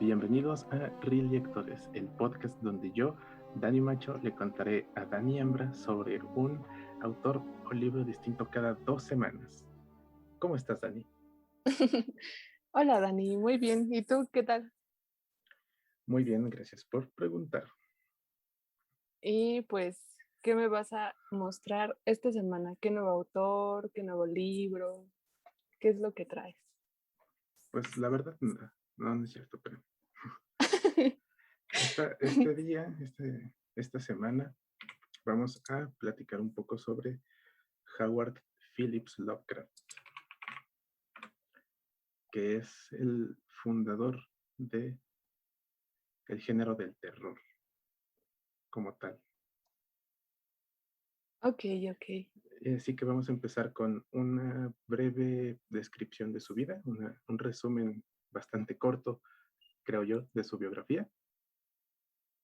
Bienvenidos a Real Lectores, el podcast donde yo, Dani Macho, le contaré a Dani Hembra sobre un autor o libro distinto cada 2 semanas. ¿Cómo estás, Dani? Hola Dani, muy bien. ¿Y tú qué tal? Muy bien, gracias por preguntar. Y pues, ¿qué me vas a mostrar esta semana? ¿Qué nuevo autor? ¿Qué nuevo libro? ¿Qué es lo que traes? Pues la verdad, no es cierto, pero este día, esta semana, vamos a platicar un poco sobre Howard Phillips Lovecraft, que es el fundador del género del terror como tal. Ok, ok. Así que vamos a empezar con una breve descripción de su vida, un resumen bastante corto, creo yo, de su biografía.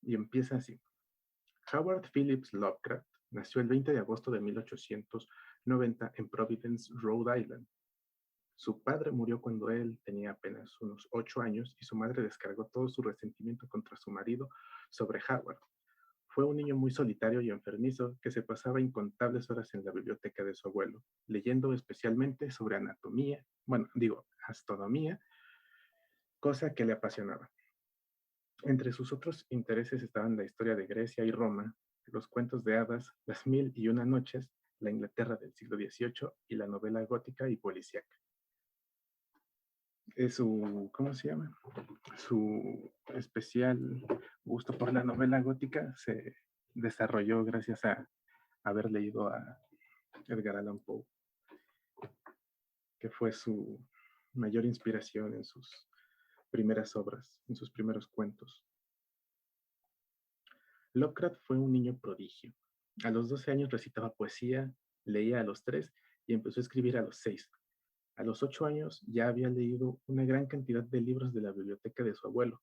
Y empieza así. Howard Phillips Lovecraft nació el 20 de agosto de 1890 en Providence, Rhode Island. Su padre murió cuando él tenía apenas unos 8 años y su madre descargó todo su resentimiento contra su marido sobre Howard. Fue un niño muy solitario y enfermizo que se pasaba incontables horas en la biblioteca de su abuelo, leyendo especialmente sobre astronomía, cosa que le apasionaba. Entre sus otros intereses estaban la historia de Grecia y Roma, los cuentos de hadas, las mil y una noches, la Inglaterra del siglo XVIII y la novela gótica y policíaca. ¿Cómo se llama? Su especial gusto por la novela gótica se desarrolló gracias a haber leído a Edgar Allan Poe, que fue su mayor inspiración en sus primeras obras, en sus primeros cuentos. Lovecraft fue un niño prodigio. A los 12 años recitaba poesía, leía a los 3 y empezó a escribir a los 6. A los 8 años ya había leído una gran cantidad de libros de la biblioteca de su abuelo.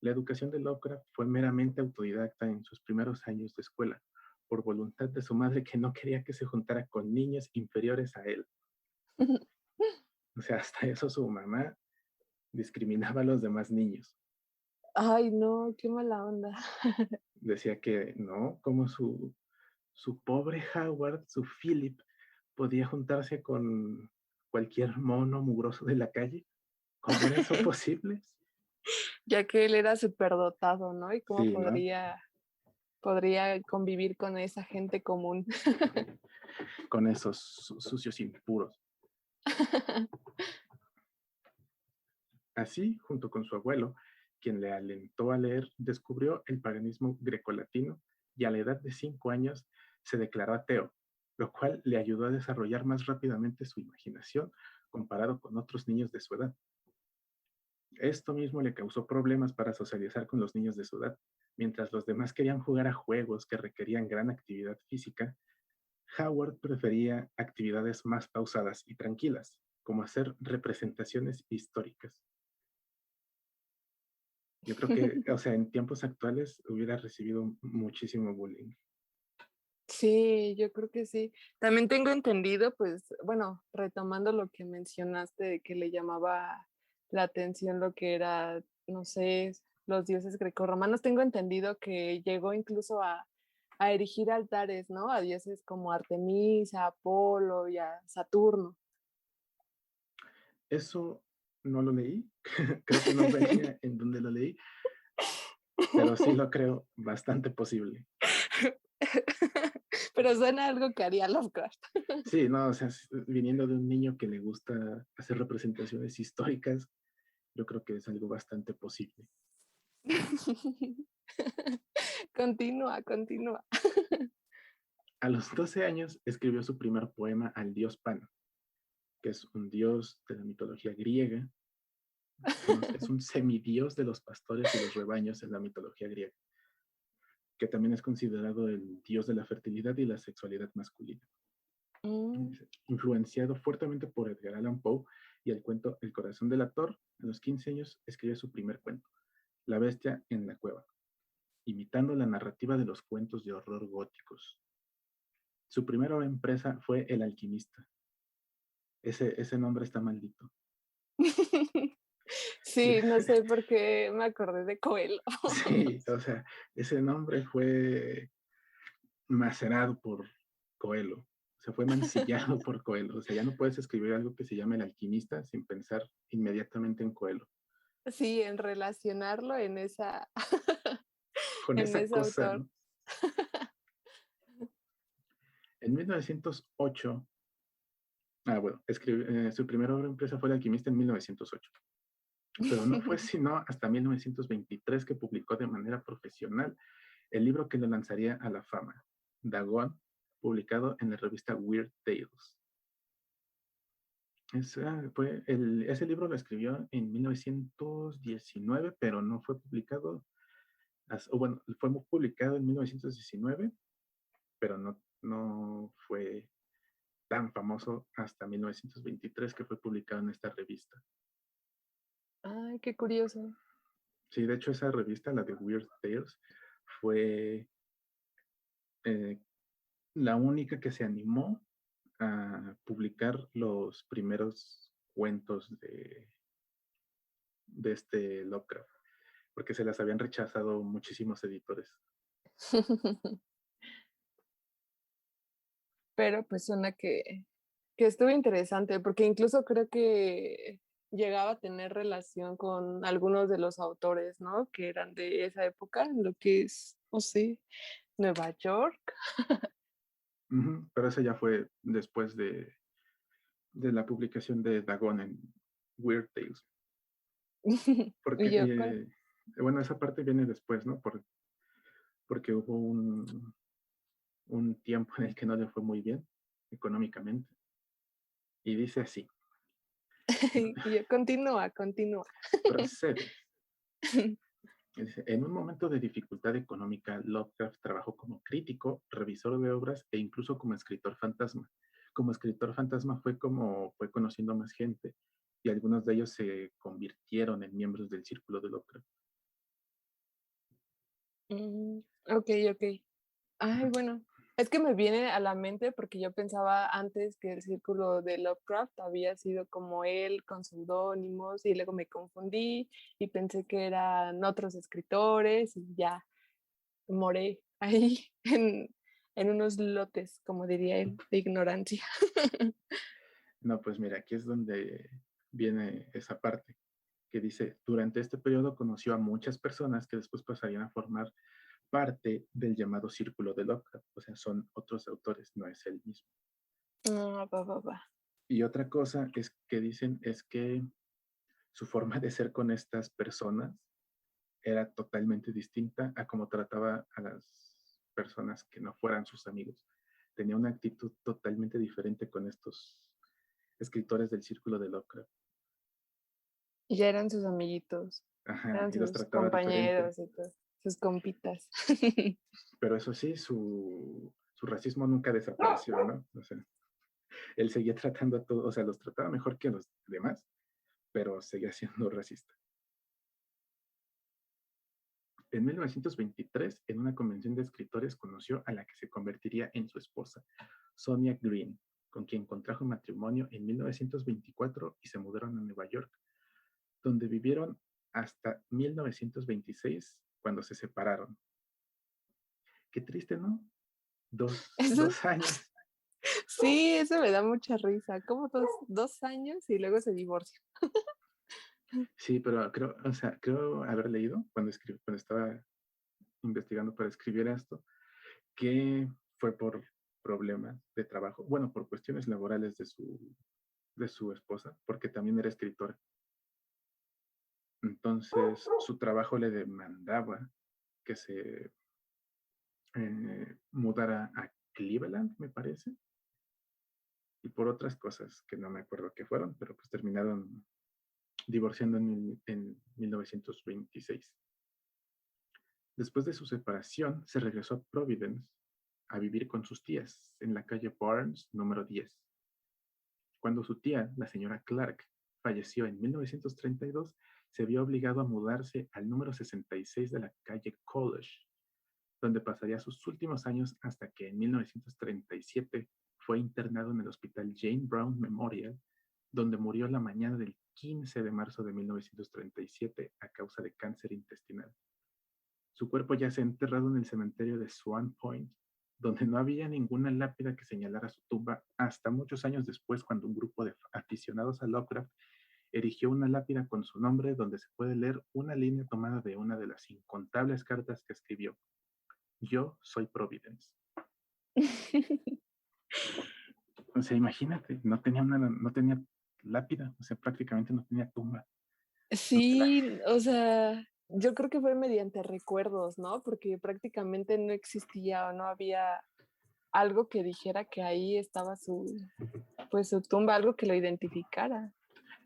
La educación de Lovecraft fue meramente autodidacta en sus primeros años de escuela, por voluntad de su madre que no quería que se juntara con niños inferiores a él. O sea, hasta eso su mamá discriminaba a los demás niños. Ay, no, qué mala onda. Decía que no, como su pobre Howard, su Philip, podía juntarse con cualquier mono mugroso de la calle. ¿Cómo era eso posible? Ya que él era superdotado, ¿no? ¿Y cómo Sí, ¿no? podría convivir con esa gente común? Con esos sucios impuros. Así, junto con su abuelo, quien le alentó a leer, descubrió el paganismo grecolatino y a la edad de 5 años se declaró ateo, lo cual le ayudó a desarrollar más rápidamente su imaginación comparado con otros niños de su edad. Esto mismo le causó problemas para socializar con los niños de su edad. Mientras los demás querían jugar a juegos que requerían gran actividad física, Howard prefería actividades más pausadas y tranquilas, como hacer representaciones históricas. Yo creo que, o sea, en tiempos actuales hubiera recibido muchísimo bullying. Sí, yo creo que sí. También tengo entendido, pues, bueno, retomando lo que mencionaste de que le llamaba la atención lo que era, no sé, los dioses grecorromanos, tengo entendido que llegó incluso a erigir altares, ¿no? A dioses como Artemisa, Apolo y a Saturno. Eso no lo leí, creo que no venía en donde lo leí, pero sí lo creo bastante posible. Pero suena algo que haría Lovecraft. Sí, no, o sea, viniendo de un niño que le gusta hacer representaciones históricas, yo creo que es algo bastante posible. Continúa, continúa. A los 12 años escribió su primer poema al dios Pan, que es un dios de la mitología griega, es un semidios de los pastores y los rebaños en la mitología griega, que también es considerado el dios de la fertilidad y la sexualidad masculina. Mm, Influenciado fuertemente por Edgar Allan Poe y el cuento El corazón del actor, a los 15 años escribe su primer cuento, La bestia en la cueva, imitando la narrativa de los cuentos de horror góticos. Su primera empresa fue El alquimista. Ese nombre está maldito. Sí, no sé por qué me acordé de Coelho. Sí, o sea, ese nombre fue macerado por Coelho, se fue mancillado por Coelho. O sea, ya no puedes escribir algo que se llame El Alquimista sin pensar inmediatamente en Coelho. Sí, en relacionarlo en esa, Con en esa ese cosa, autor. ¿no? En 1908, bueno, su primera obra impresa fue El Alquimista en 1908, pero no fue sino hasta 1923 que publicó de manera profesional el libro que lo lanzaría a la fama, Dagon, publicado en la revista Weird Tales. Ese libro lo escribió en 1919, pero no fue publicado, bueno, fue publicado en 1919, pero no fue tan famoso hasta 1923 que fue publicado en esta revista. Ay, qué curioso. Sí, de hecho esa revista, la de Weird Tales, fue eh, la única que se animó a publicar los primeros cuentos de este Lovecraft, porque se las habían rechazado muchísimos editores. Pero pues suena que estuvo interesante, porque incluso creo que llegaba a tener relación con algunos de los autores, ¿no? Que eran de esa época, lo que es, no sé, Nueva York. Ujú, pero esa ya fue después de la publicación de Dagon en Weird Tales. Porque, Y yo bueno, esa parte viene después, ¿no? Porque hubo un tiempo en el que no le fue muy bien económicamente. Y dice así, y yo, continúa, continúa. procede. Dice, en un momento de dificultad económica, Lovecraft trabajó como crítico, revisor de obras e incluso como escritor fantasma. Como escritor fantasma fue como fue conociendo a más gente y algunos de ellos se convirtieron en miembros del círculo de Lovecraft. Ok, ok. Ay, bueno, es que me viene a la mente porque yo pensaba antes que el círculo de Lovecraft había sido como él con seudónimos y luego me confundí y pensé que eran otros escritores y ya moré ahí en unos lotes, como diría él, de ignorancia. No, pues mira, aquí es donde viene esa parte que dice, durante este periodo conoció a muchas personas que después pasarían a formar parte del llamado círculo de Lovecraft. O sea, son otros autores, no es él mismo. Ah, va, va, va. Y otra cosa es que dicen es que su forma de ser con estas personas era totalmente distinta a cómo trataba a las personas que no fueran sus amigos. Tenía una actitud totalmente diferente con estos escritores del círculo de Lovecraft. Y ya eran sus amiguitos, Ajá, eran y los sus trataba diferente. compañeros y todo, sus compitas. Pero eso sí, su racismo nunca desapareció, ¿no? O sea, él seguía tratando a todos, o sea, los trataba mejor que a los demás, pero seguía siendo racista. En 1923, en una convención de escritores, conoció a la que se convertiría en su esposa, Sonia Green, con quien contrajo matrimonio en 1924 y se mudaron a Nueva York, donde vivieron hasta 1926, cuando se separaron. Qué triste, ¿no? Eso, Dos años. sí, eso me da mucha risa. Como dos años y luego se divorcia. Sí, pero creo, o sea, creo haber leído cuando estaba investigando para escribir esto, que fue por problemas de trabajo, bueno, por cuestiones laborales de su esposa, porque también era escritora. Entonces, su trabajo le demandaba que se mudara a Cleveland, me parece, y por otras cosas que no me acuerdo qué fueron, pero pues terminaron divorciando en 1926. Después de su separación, se regresó a Providence a vivir con sus tías en la calle Barnes, número 10. Cuando su tía, la señora Clark, falleció en 1932, se vio obligado a mudarse al número 66 de la calle College, donde pasaría sus últimos años hasta que en 1937 fue internado en el hospital Jane Brown Memorial, donde murió la mañana del 15 de marzo de 1937 a causa de cáncer intestinal. Su cuerpo yace enterrado en el cementerio de Swan Point, donde no había ninguna lápida que señalara su tumba hasta muchos años después, cuando un grupo de aficionados a Lovecraft erigió una lápida con su nombre donde se puede leer una línea tomada de una de las incontables cartas que escribió. Yo soy Providence. O sea, imagínate, no tenía lápida, o sea, prácticamente no tenía tumba. No te la- Sí, o sea, yo creo que fue mediante recuerdos, ¿no? Porque prácticamente no existía o no había algo que dijera que ahí estaba pues su tumba, algo que lo identificara.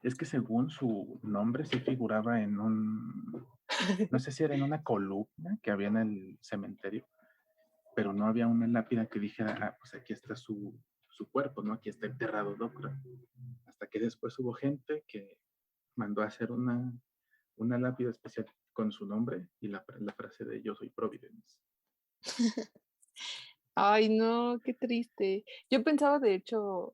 Es que según su nombre sí figuraba en no sé si era en una columna que había en el cementerio, pero no había una lápida que dijera, pues aquí está su cuerpo, ¿no? Aquí está enterrado Doctor. Hasta que después hubo gente que mandó a hacer una lápida especial con su nombre y la frase de yo soy Providence. Ay, no, qué triste. Yo pensaba, de hecho,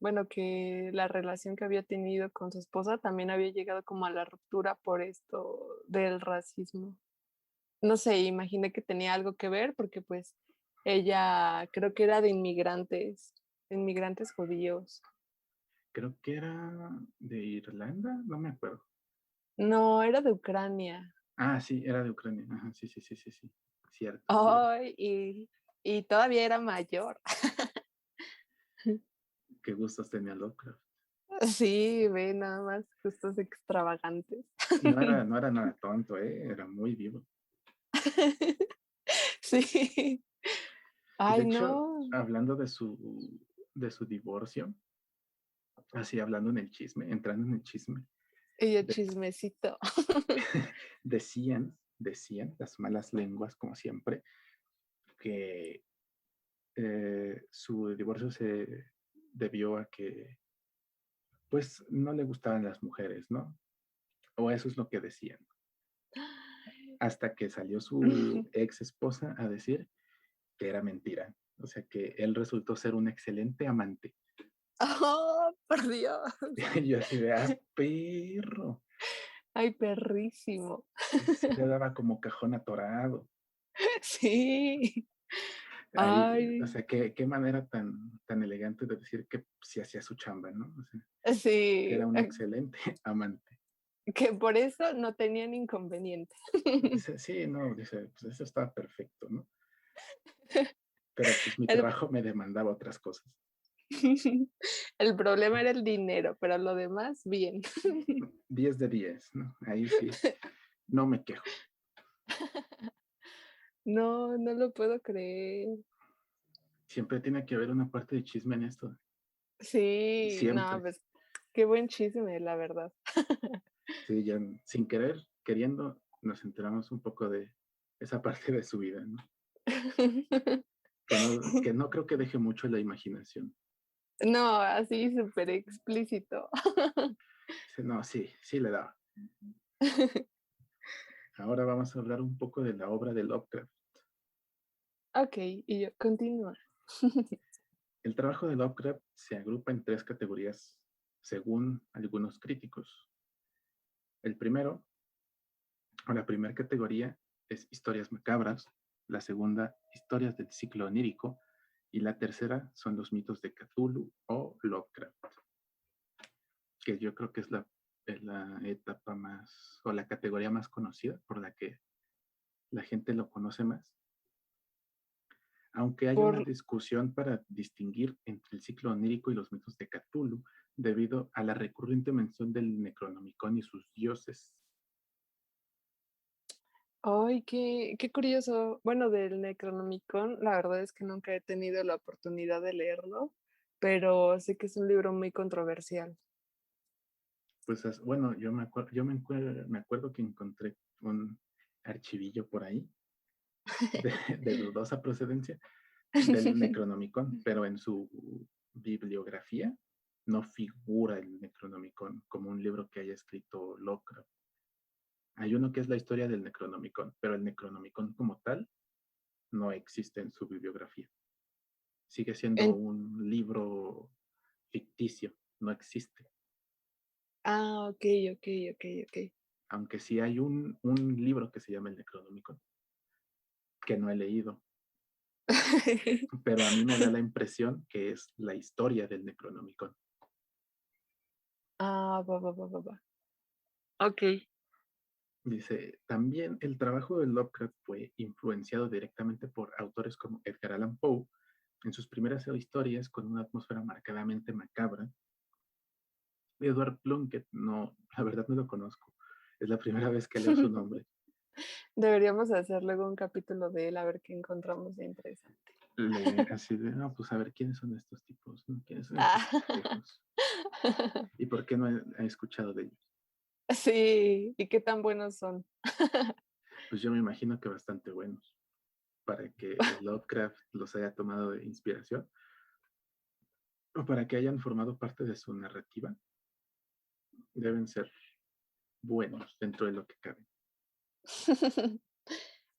bueno, que la relación que había tenido con su esposa también había llegado como a la ruptura por esto del racismo. No sé, imaginé que tenía algo que ver porque pues ella creo que era de inmigrantes judíos. Creo que era de Irlanda, no me acuerdo. No, era de Ucrania. Ah, sí, era de Ucrania. Ajá, sí, sí, sí, sí, sí. Cierto, cierto. Ay, y todavía era mayor. Qué gustos tenía Lovecraft. Sí, ve nada más gustos extravagantes. Y no era nada tonto, ¿eh? Era muy vivo. Sí. Y de Ay, hecho, no. hablando de su divorcio, así hablando en el chisme, entrando en el chisme, Y el de- chismecito. decían las malas lenguas, como siempre, que su divorcio se debió a que, pues, no le gustaban las mujeres, ¿no? O eso es lo que decían. Hasta que salió su ex esposa a decir que era mentira. O sea, que él resultó ser un excelente amante. Oh, por Dios. Y yo así de, perro. Ay, perrísimo. Sí le daba como cajón atorado. Sí. Ahí, o Ay, sea, qué manera tan elegante de decir que sí hacía su chamba, ¿no? O sea, que sí. era un excelente amante. Que por eso no tenían inconveniente. Dice, sí, no, dice, pues eso estaba perfecto, ¿no? Pero pues mi El, trabajo me demandaba otras cosas. el problema era el dinero, pero lo demás, bien. 10 de 10, ¿no? Ahí sí, no me quejo. No, no lo puedo creer. Siempre tiene que haber una parte de chisme en esto. Sí, no, Siempre. pues qué buen chisme, la verdad. Sí, ya sin querer, queriendo, nos enteramos un poco de esa parte de su vida, ¿no? Que no creo que deje mucho la imaginación. No, así súper explícito. Dice, no, sí, sí le daba. Ahora vamos a hablar un poco de la obra de Lovecraft. Ok, y yo, continúa. El trabajo de Lovecraft se agrupa en 3 categorías según algunos críticos. El primero, o la primera categoría, es historias macabras, la segunda, historias del ciclo onírico, y la tercera son los mitos de Cthulhu o Lovecraft, que yo creo que es la etapa más, o la categoría más conocida por la que la gente lo conoce más. Aunque hay una Por, discusión para distinguir entre el ciclo onírico y los mitos de Cthulhu, debido a la recurrente mención del Necronomicon y sus dioses. ay, qué curioso. Bueno, del Necronomicon, la verdad es que nunca he tenido la oportunidad de leerlo, pero sé que es un libro muy controversial. Pues bueno, me acuerdo que encontré un archivillo por ahí de dudosa procedencia del Necronomicon, pero en su bibliografía no figura el Necronomicon como un libro que haya escrito Lovecraft. Hay uno que es la historia del Necronomicon, pero el Necronomicon como tal no existe en su bibliografía. Sigue siendo En- un libro ficticio, no existe. Ah, ok, ok, ok, ok. Aunque sí hay un libro que se llama el Necronomicon, que no he leído, pero a mí me da la impresión que es la historia del Necronomicon. Ah, va, va, va, va, va. Ok. Dice, también el trabajo de Lovecraft fue influenciado directamente por autores como Edgar Allan Poe en sus primeras historias con una atmósfera marcadamente macabra. Edward Plunkett, no, la verdad no lo conozco. Es la primera vez que leo su nombre. Deberíamos hacer luego un capítulo de él a ver qué encontramos de interesante. Así de, no, pues a ver quiénes son estos tipos, ¿no? ¿Quiénes son estos Ah. pendejos? ¿Y por qué no he escuchado de ellos? Sí, ¿y qué tan buenos son? Pues yo me imagino que bastante buenos, para que Lovecraft los haya tomado de inspiración o para que hayan formado parte de su narrativa, deben ser buenos dentro de lo que cabe.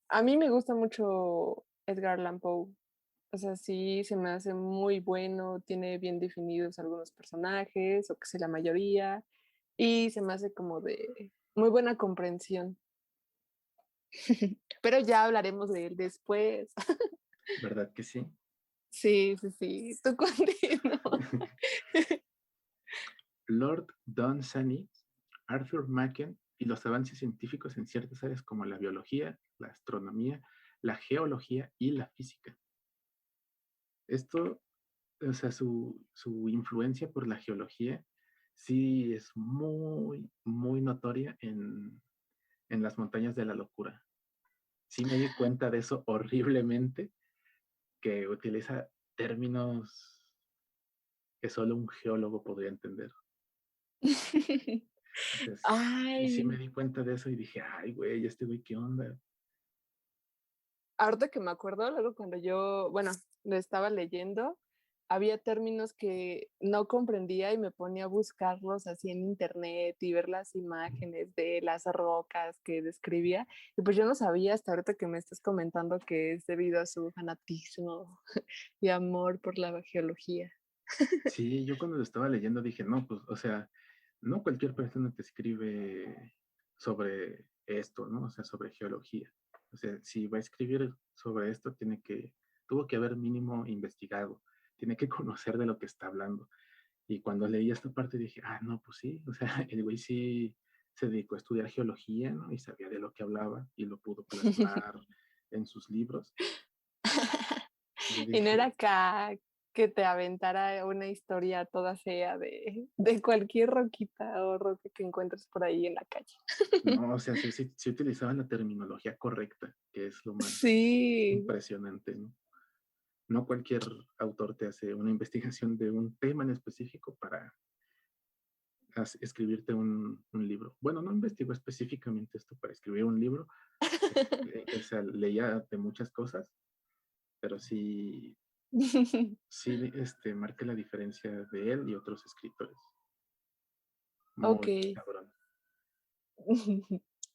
A mí me gusta mucho Edgar Allan Poe. O sea, sí, se me hace muy bueno, tiene bien definidos algunos personajes, o que sé la mayoría, y se me hace como de muy buena comprensión. Pero ya hablaremos de él después. ¿Verdad que sí? Sí, sí, sí, tú continúa. Lord Dunsany, Arthur Machen y los avances científicos en ciertas áreas como la biología, la astronomía, la geología y la física. Esto, o sea, su influencia por la geología sí es muy, muy notoria en las montañas de la locura. Sí me di cuenta de eso horriblemente, que utiliza términos que solo un geólogo podría entender. O sea, sí me Ay, di cuenta de eso y dije, ay, güey, este güey, ¿qué onda? ahorita que me acuerdo, luego cuando yo, bueno, lo estaba leyendo, había términos que no comprendía y me ponía a buscarlos así en internet y ver las imágenes de las rocas que describía. Y pues yo no sabía hasta ahorita que me estás comentando que es debido a su fanatismo y amor por la geología. Sí, yo cuando lo estaba leyendo dije, no, pues, o sea, no cualquier persona te escribe sobre esto, ¿no? O sea, sobre geología. O sea, si va a escribir sobre esto, tuvo que haber mínimo investigado, tiene que conocer de lo que está hablando. Y cuando leí esta parte dije, ah, no, pues sí, o sea, el güey sí se dedicó a estudiar geología, ¿no? Y sabía de lo que hablaba y lo pudo plasmar en sus libros. Y yo Y no era dije, acá que te aventara una historia toda fea de cualquier roquita o roca que encuentres por ahí en la calle. no, o sea, sí utilizaba la terminología correcta, que es lo más Sí, impresionante, ¿no? No cualquier autor te hace una investigación de un tema en específico para escribirte un libro. Bueno, no investigó específicamente esto para escribir un libro, o sea, leía de muchas cosas, pero sí marca la diferencia de él y otros escritores. ok. Muy cabrón.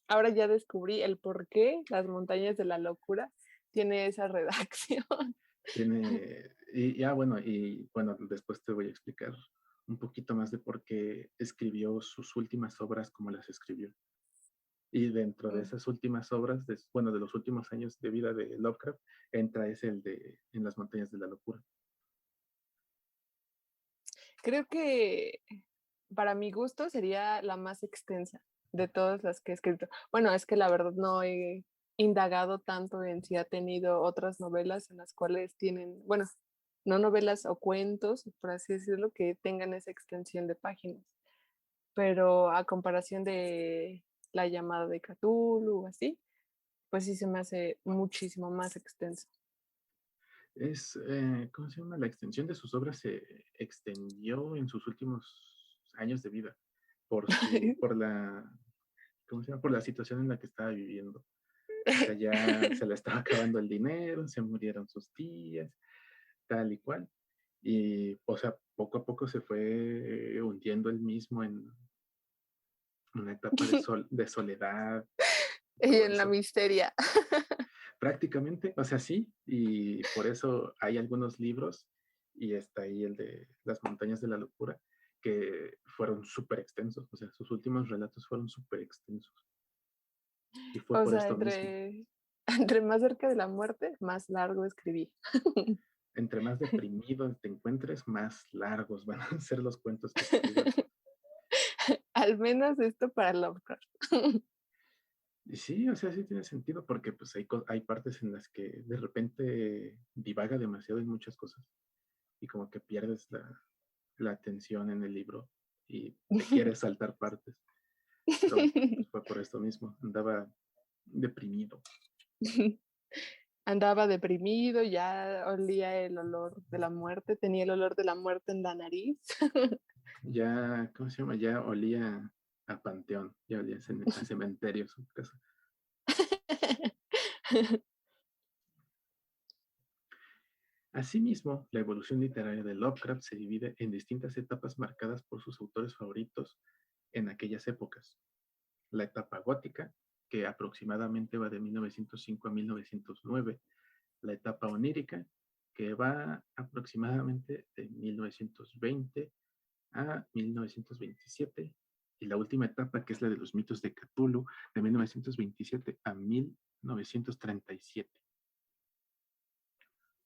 Ahora ya descubrí el por qué las montañas de la locura tiene esa redacción. Bueno, y bueno, después te voy a explicar un poquito más de por qué escribió sus últimas obras como las escribió. Y dentro de Mm. esas últimas obras, bueno, de los últimos años de vida de Lovecraft, entra ese el de En las montañas de la locura. Creo que para mi gusto sería la más extensa de todas las que he escrito. Bueno, es que la verdad no he indagado tanto en si ha tenido otras novelas en las cuales tienen, bueno, no novelas o cuentos, por así decirlo, que tengan esa extensión de páginas. Pero a comparación de La llamada de Cthulhu o así, pues sí se me hace muchísimo más extenso. ¿Cómo se llama? La extensión de sus obras se extendió en sus últimos años de vida por la, ¿cómo se llama? Por la situación en la que estaba viviendo. O sea, ya se le estaba acabando el dinero, se murieron sus tías, tal y cual. Y, o sea, poco a poco se fue hundiendo él mismo en una etapa de soledad y Y todo en la eso. misteria. Prácticamente, o sea, sí, y por eso hay algunos libros, y está ahí el de Las montañas de la locura, que fueron súper extensos, o sea, sus últimos relatos fueron súper extensos. Y fue O por sea, esto mismo. entre más cerca de la muerte, más largo escribí. Entre más deprimido te encuentres, más largos van a ser los cuentos que escribas. Al menos esto para Lovecraft. Y sí, o sea, sí tiene sentido porque pues hay partes en las que de repente divaga demasiado en muchas cosas y como que pierdes la atención en el libro y te quieres saltar partes. Pero pues, fue por esto mismo, andaba deprimido. Andaba deprimido, ya olía el olor de la muerte, tenía el olor de la muerte en la nariz. Ya, ¿cómo se llama? Ya olía a panteón, ya olía a cementerio su casa. Asimismo, la evolución literaria de Lovecraft se divide en distintas etapas marcadas por sus autores favoritos en aquellas épocas. La etapa gótica, que aproximadamente va de 1905 a 1909, la etapa onírica, que va aproximadamente de 1920 a 1927, y la última etapa, que es la de los mitos de Cthulhu, de 1927 a 1937.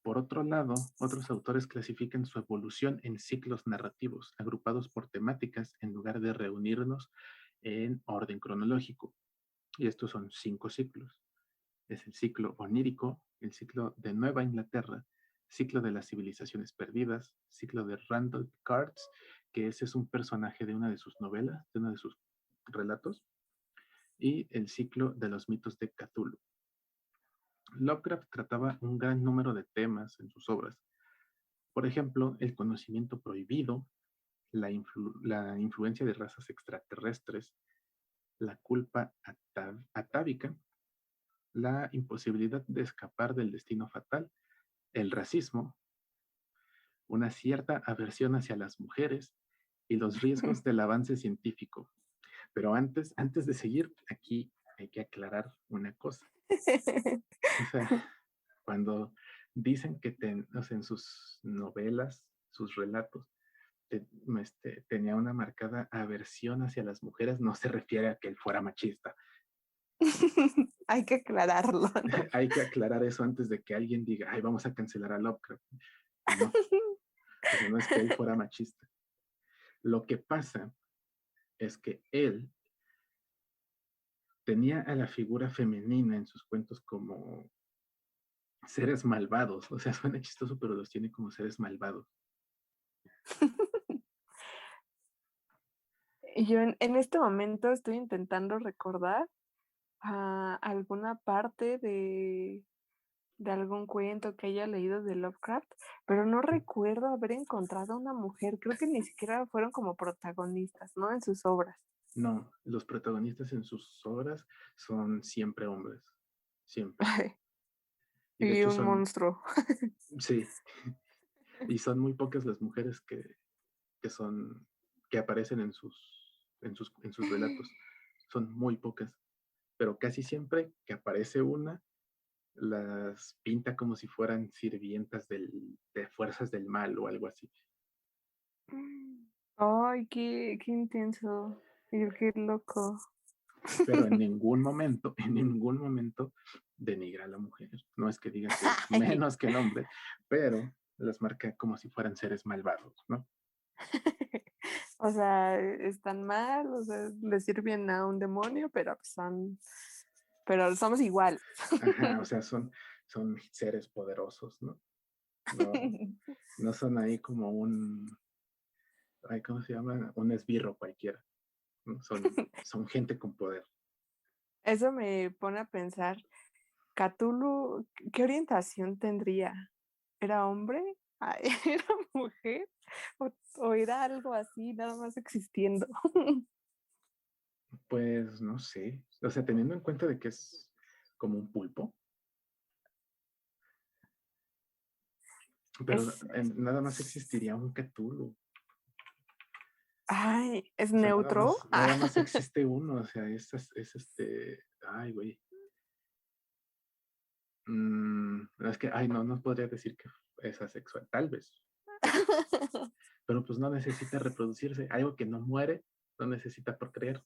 Por otro lado, otros autores clasifican su evolución en ciclos narrativos, agrupados por temáticas en lugar de reunirnos en orden cronológico. Y estos son 5 ciclos. Es el ciclo onírico, el ciclo de Nueva Inglaterra, ciclo de las civilizaciones perdidas, ciclo de Randall Cards, que ese es un personaje de una de sus novelas, de uno de sus relatos, y el ciclo de los mitos de Cthulhu. Lovecraft trataba un gran número de temas en sus obras. Por ejemplo, el conocimiento prohibido, la influencia de razas extraterrestres, la culpa atávica, la imposibilidad de escapar del destino fatal, el racismo, una cierta aversión hacia las mujeres y los riesgos del avance científico. Pero antes de seguir, aquí hay que aclarar una cosa. O sea, cuando dicen que o sea, en sus novelas, sus relatos, tenía una marcada aversión hacia las mujeres, no se refiere a que él fuera machista. Hay que aclararlo, ¿no? Hay que aclarar eso antes de que alguien diga, ay, vamos a cancelar a Lovecraft. No, o sea, no es que él fuera machista. Lo que pasa es que él tenía a la figura femenina en sus cuentos como seres malvados. O sea, suena chistoso, pero los tiene como seres malvados. Y yo en este momento estoy intentando recordar alguna parte de algún cuento que haya leído de Lovecraft, pero no recuerdo haber encontrado a una mujer. Creo que ni siquiera fueron como protagonistas, ¿no? En sus obras. No, los protagonistas en sus obras son siempre hombres. Siempre. Y de Y hecho un son, monstruo. sí, y son muy pocas las mujeres que son, que aparecen en sus relatos. Son muy pocas. Pero casi siempre que aparece una, las pinta como si fueran sirvientas de fuerzas del mal o algo así. Ay, qué intenso. Y qué loco. Pero en ningún momento, en ningún momento denigra a la mujer. No es que diga que es Ay. menos que el hombre, pero las marca como si fueran seres malvados, ¿no? O sea, están mal, o sea, le sirven a un demonio, pero pero somos igual. Ajá, o sea, son seres poderosos, ¿no? No, no son ahí como ay, ¿cómo se llama? Un esbirro cualquiera, ¿no? Son gente con poder. Eso me pone a pensar, Cthulhu, ¿qué orientación tendría? ¿Era hombre? Ah, ¿era mujer? ¿O era algo así, nada más existiendo? Pues no sé, o sea, teniendo en cuenta de que es como un pulpo, pero Es, nada más existiría un Cthulhu. ay, ¿es O sea, nada neutro? más, nada más existe uno, o sea, ay, güey. Es que, ay, no podría decir que es asexual, tal vez. Pero pues no necesita reproducirse. Algo que no muere, no necesita procrear.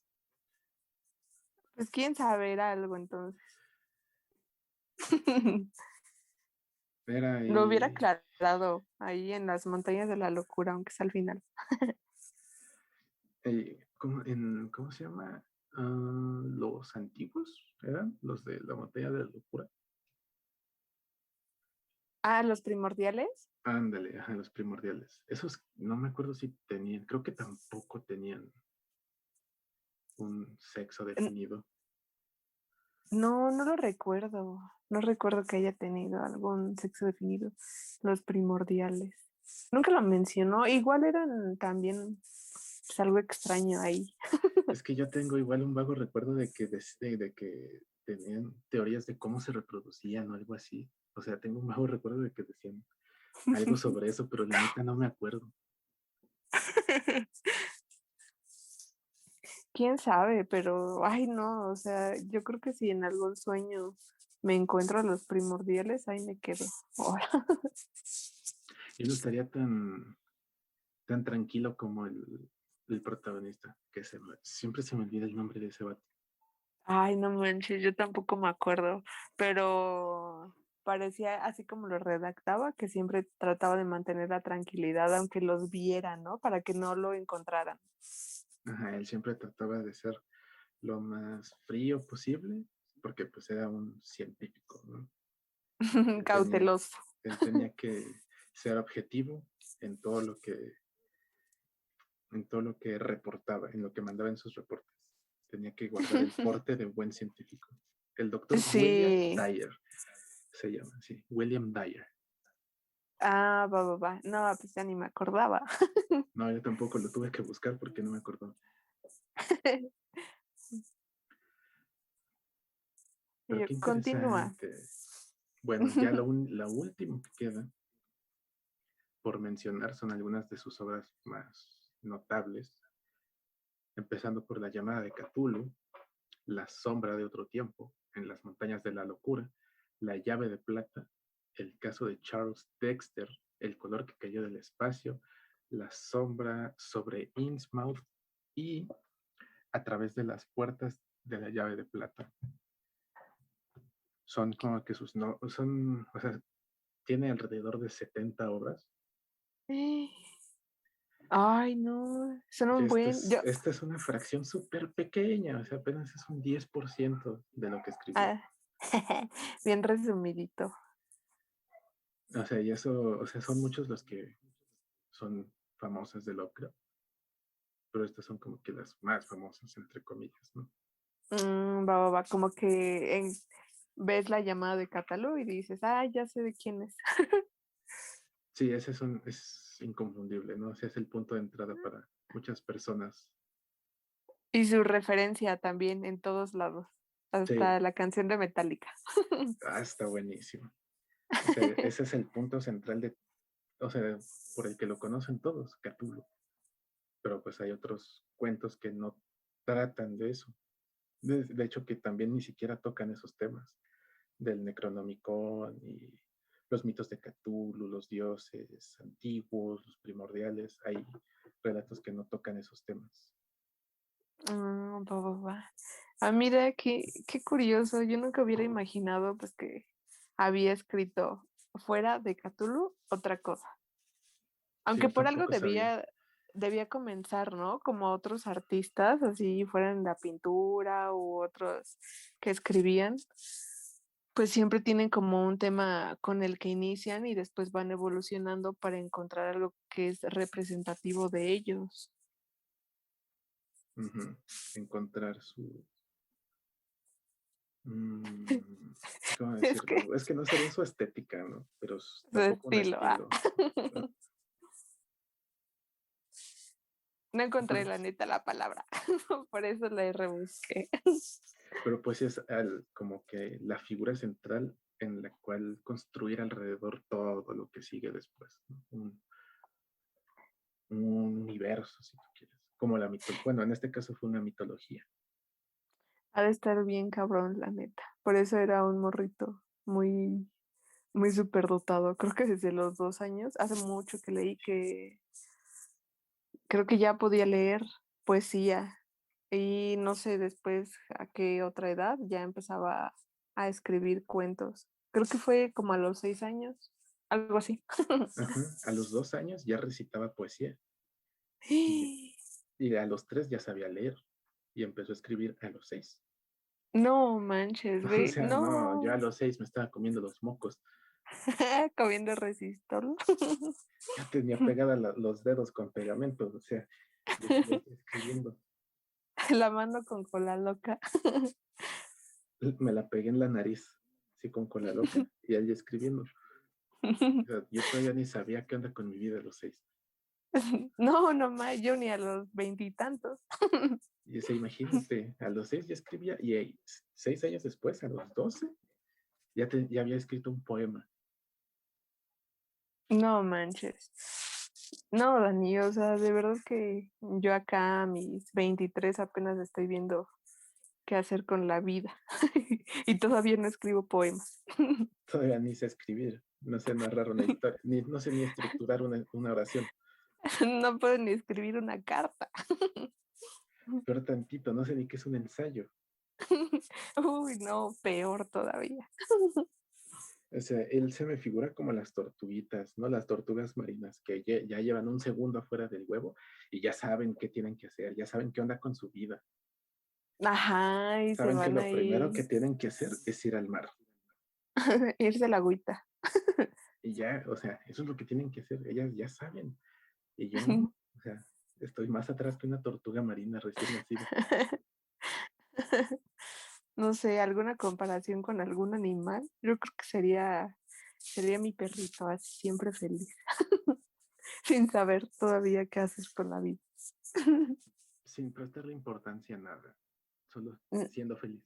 Pues quién sabe, era algo entonces. Era Lo hubiera ahí, aclarado ahí en las montañas de la locura, aunque es al final. ¿cómo se llama? Los antiguos eran los de la montaña de la locura. Ah, los primordiales. Ándale, ajá, los primordiales. Esos no me acuerdo si tenían, creo que tampoco tenían un sexo N- definido. No, no lo recuerdo. No recuerdo que haya tenido algún sexo definido. Los primordiales. Nunca lo mencionó. Igual eran también pues, algo extraño ahí. Es que yo tengo igual un vago recuerdo de que tenían teorías de cómo se reproducían o algo así. O sea, tengo un vago recuerdo de que decían algo sobre eso, pero la neta no me acuerdo. Quién sabe, pero ay no, o sea, yo creo que si en algún sueño me encuentro a los primordiales, ahí me quedo. Ahora. Yo no estaría tan tranquilo como el protagonista, que siempre se me olvida el nombre de ese vato. Ay, no manches, yo tampoco me acuerdo, pero parecía así como lo redactaba, que siempre trataba de mantener la tranquilidad aunque los viera, ¿no? Para que no lo encontraran. Ajá, él siempre trataba de ser lo más frío posible, porque pues era un científico, ¿no? Él tenía, Cauteloso. él tenía que ser objetivo en en todo lo que reportaba, en lo que mandaba en sus reportes. Tenía que guardar el porte de buen científico. El doctor William Sí. Dyer se llama, sí, William Dyer. Ah, va, va, va. No, pues ya ni me acordaba. No, yo tampoco lo tuve que buscar porque no me acordó. Y Pero yo, qué continúa. interesante. Bueno, ya lo último que queda por mencionar son algunas de sus obras más notables, empezando por La llamada de Cthulhu, La sombra de otro tiempo, En las montañas de la locura, La llave de plata, El caso de Charles Dexter, El color que cayó del espacio, La sombra sobre Innsmouth y A través de las puertas de la llave de plata. Son como que sus no, son, o sea, tiene alrededor de 70 obras. Ay, no, son Y un buen. Yo, esta es una fracción súper pequeña, o sea, apenas es un 10% de lo que escribió. ah, bien resumidito. O sea, y eso, o sea, son muchos los que son famosas de Lovecraft, pero estas son como que las más famosas, entre comillas, ¿no? Va, va, va, como que ves la llamada de Catalú y dices, ah, ya sé de quién es. Sí, es inconfundible, ¿no? O sea, es el punto de entrada para muchas personas. Y su referencia también en todos lados, Sí, hasta la canción de Metallica. está buenísimo. O sea, ese es el punto central o sea, por el que lo conocen todos, Cthulhu. Pero pues hay otros cuentos que no tratan de eso. De hecho, que también ni siquiera tocan esos temas del Necronomicon y los mitos de Cthulhu, los dioses antiguos, los primordiales. Hay relatos que no tocan esos temas. Va, va, va. Ah, mira, qué curioso. Yo nunca hubiera imaginado pues que había escrito fuera de Cthulhu otra cosa. Sí, Aunque yo por algo tampoco sabía. debía comenzar, ¿no? Como otros artistas, así fueran la pintura u otros que escribían, pues siempre tienen como un tema con el que inician y después van evolucionando para encontrar algo que es representativo de ellos. Ujú. Encontrar mm, ¿cómo Es que decirlo? Es que no sería su estética, ¿no? Pero su tampoco un estilo, ah. estilo. ¿No? No encontré Pero, la neta la palabra, por eso la rebusqué. pero pues es como que la figura central en la cual construir alrededor todo lo que sigue después, ¿no? Un universo, si tú quieres. Como la mitología. Bueno, en este caso fue una mitología. Ha de estar bien cabrón, la neta. Por eso era un morrito muy muy superdotado. Creo que desde los 2 años, hace mucho que leí que creo que ya podía leer poesía y no sé después a qué otra edad ya empezaba a escribir cuentos. Creo que fue como a los 6 años, algo así. Ajá. A los 2 años ya recitaba poesía y, y a los 3 ya sabía leer y empezó a escribir a los 6. No manches, O ve, sea, no, yo a no, los 6 me estaba comiendo los mocos. comiendo resistol. Ya tenía pegada los dedos con pegamento, o sea, ya estoy escribiendo. La mano con cola loca. Me la pegué en la nariz, así con cola loca, y ahí escribiendo. O sea, yo todavía ni sabía qué onda con mi vida a los 6. No, no más, yo ni a los veintitantos. Y ese, imagínate, a los 6 ya escribía, y 6 años después, a los 12, ya había escrito un poema. No manches. No, Dani, o sea, de verdad que yo acá a mis 23 apenas estoy viendo qué hacer con la vida y todavía no escribo poemas. Todavía ni sé escribir, no sé narrar una historia, no sé ni estructurar una oración. No puedo ni escribir una carta. Peor tantito, no sé ni qué es un ensayo. Uy, no, peor todavía. O sea, él se me figura como las tortuguitas, ¿no? Las tortugas marinas que ya llevan un segundo afuera del huevo y ya saben qué tienen que hacer, ya saben qué onda con su vida. Ajá, y se Saben que van lo primero ahí que tienen que hacer es ir al mar. irse a la agüita. Y ya, o sea, eso es lo que tienen que hacer. Ellas ya saben. Y yo no. O sea, estoy más atrás que una tortuga marina recién nacida. No sé, alguna comparación con algún animal. Yo creo que sería mi perrito, así siempre feliz, sin saber todavía qué hacer con la vida. Sin prestarle importancia a nada. Solo Mm, siendo feliz.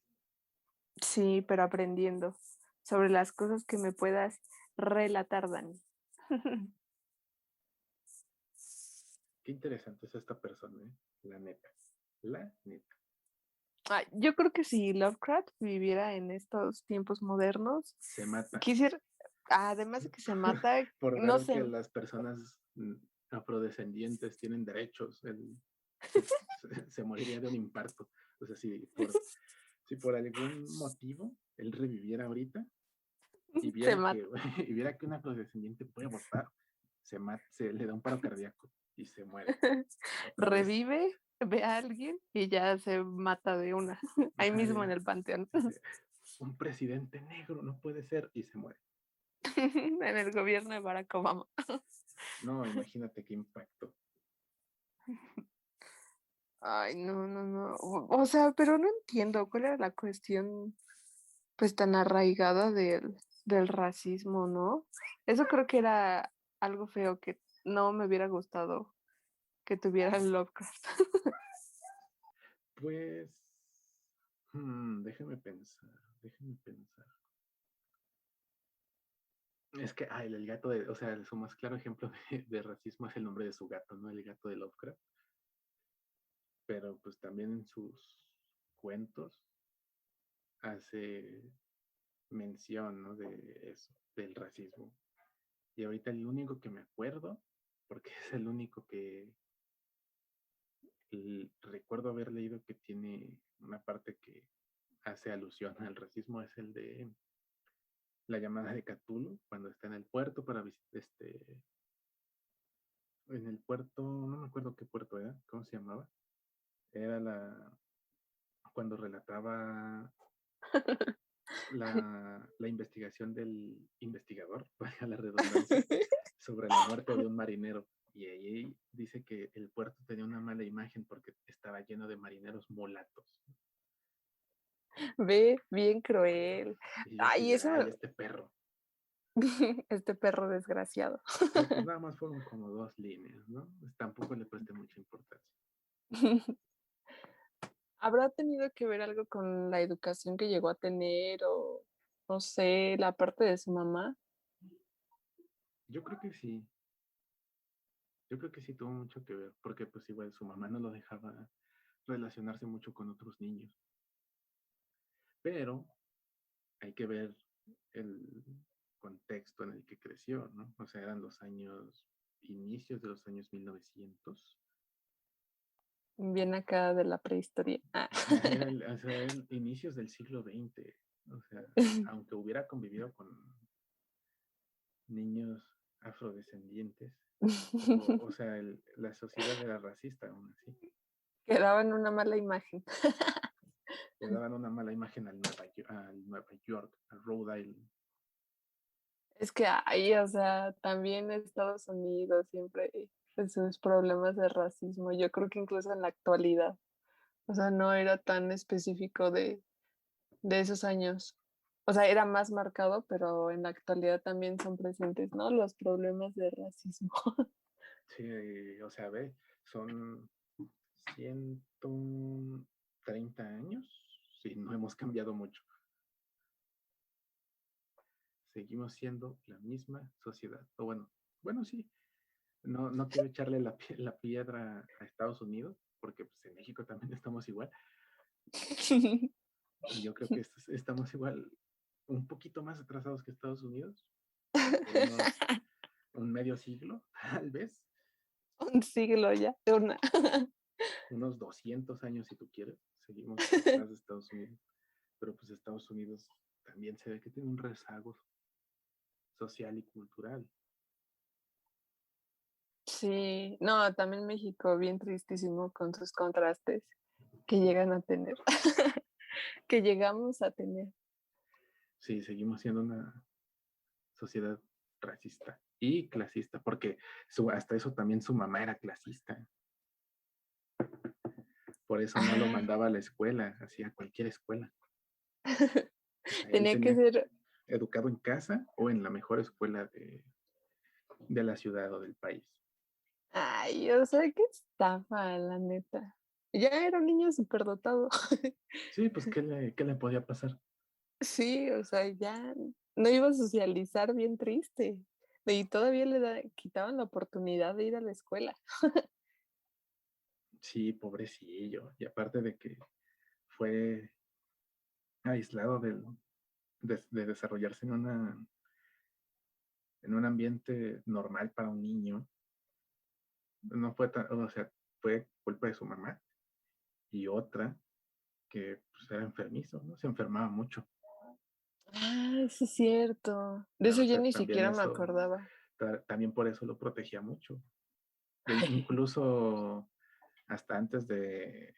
sí, pero aprendiendo sobre las cosas que me puedas relatar, Dani. Qué interesante es esta persona, ¿eh? La neta. La neta. Ay, yo creo que si Lovecraft viviera en estos tiempos modernos, Se mata. quisiera, además de que se mata, Por no ver sé, que las personas afrodescendientes tienen derechos. Él se moriría de un infarto. O sea, si por algún motivo él reviviera ahorita y se viera mata. que, y viera que un afrodescendiente puede votar, se le da un paro cardíaco y se muere otra vez. Revive, ve a alguien y ya se mata de una, ahí Ajá, mismo en el panteón, dice, un presidente negro no puede ser y se muere. en el gobierno de Barack Obama. No, imagínate qué impacto. Ay, no, no, no. O sea, pero no entiendo cuál era la cuestión, pues tan arraigada del racismo, ¿no? Eso creo que era algo feo que no me hubiera gustado que tuviera el Lovecraft. Pues, déjeme pensar, déjeme pensar. Es que, el gato o sea, su más claro ejemplo de racismo es el nombre de su gato, ¿no? El gato de Lovecraft. Pero pues también en sus cuentos hace mención, ¿no? De eso, del racismo. Y ahorita el único que me acuerdo, porque es el único que recuerdo haber leído que tiene una parte que hace alusión al racismo, es el de la llamada de Cthulhu, cuando está en el puerto para visitar en el puerto, no me acuerdo qué puerto era, ¿cómo se llamaba? Era cuando relataba la investigación del investigador, valga la redundancia, sobre la muerte de un marinero. Y ahí dice que el puerto tenía una mala imagen porque estaba lleno de marineros mulatos. Ve, bien cruel. Y yo así Ay, de, eso, ay, este perro. este perro desgraciado. Pero pues nada más fueron como 2 líneas, ¿no? Pues tampoco le presté mucha importancia. ¿Habrá tenido que ver algo con la educación que llegó a tener o, no sé, la parte de su mamá? Yo creo que sí, yo creo que sí tuvo mucho que ver, porque pues igual su mamá no lo dejaba relacionarse mucho con otros niños. Pero hay que ver el contexto en el que creció, ¿no? O sea, eran inicios de los años 1900. Bien acá de la prehistoria. Ah. O sea, eran inicios del siglo XX. O sea, aunque hubiera convivido con niños afrodescendientes, o sea, la sociedad era racista aún así. Quedaban una mala imagen. Le daban una mala imagen al Nueva York, al Rhode Island. Es que hay, o sea, también Estados Unidos siempre sus problemas de racismo. Yo creo que incluso en la actualidad, o sea, no era tan específico de esos años. O sea, era más marcado, pero en la actualidad también son presentes, ¿no? Los problemas de racismo. Sí, o sea, ve, son 130 años. Sí, no hemos cambiado mucho. Seguimos siendo la misma sociedad. O bueno, sí. No quiero echarle la piedra a Estados Unidos, porque pues, en México también estamos igual. Y yo creo que estamos igual, un poquito más atrasados que Estados Unidos, por un medio siglo, tal vez, Un siglo ya. unos 200 años si tú quieres, seguimos atrás de Estados Unidos, pero pues Estados Unidos también se ve que tiene un rezago social y cultural. Sí, no, también México, bien tristísimo con sus contrastes que llegan a tener, que llegamos a tener. Sí, seguimos siendo una sociedad racista y clasista, porque hasta eso también su mamá era clasista. Por eso no lo Ah, mandaba a la escuela, hacía cualquier escuela. O sea, él tenía que tenía ser, educado en casa o en la mejor escuela de la ciudad o del país. ay, o sea, qué estafa, la neta. Ya era un niño superdotado. Sí, pues, ¿qué le podía pasar? Sí, o sea, ya no iba a socializar bien triste. Y todavía quitaban la oportunidad de ir a la escuela. Sí, pobrecillo. Y aparte de que fue aislado de desarrollarse en un ambiente normal para un niño, no fue o sea, fue culpa de su mamá y otra que pues, era enfermizo, ¿no? Se enfermaba mucho. Ah, sí es cierto. De eso O yo sea, ni también siquiera me eso, acordaba. también por eso lo protegía mucho. Incluso hasta antes de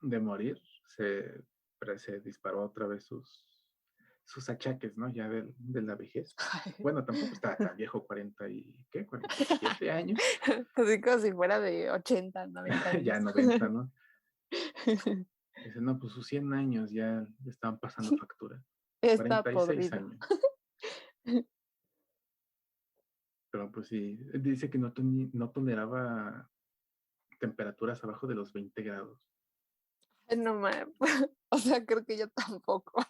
morir, se disparó otra vez sus achaques, ¿no? Ya de la vejez. Bueno, tampoco estaba tan viejo, 47 años, Así como si fuera de 80, 90 ya años. 90, ¿no? Dice, no, pues sus 100 años ya le estaban pasando factura. Está 46 podrido. años. Pero pues sí, dice que no toleraba temperaturas abajo de los 20 grados. No me, o sea, creo que yo tampoco.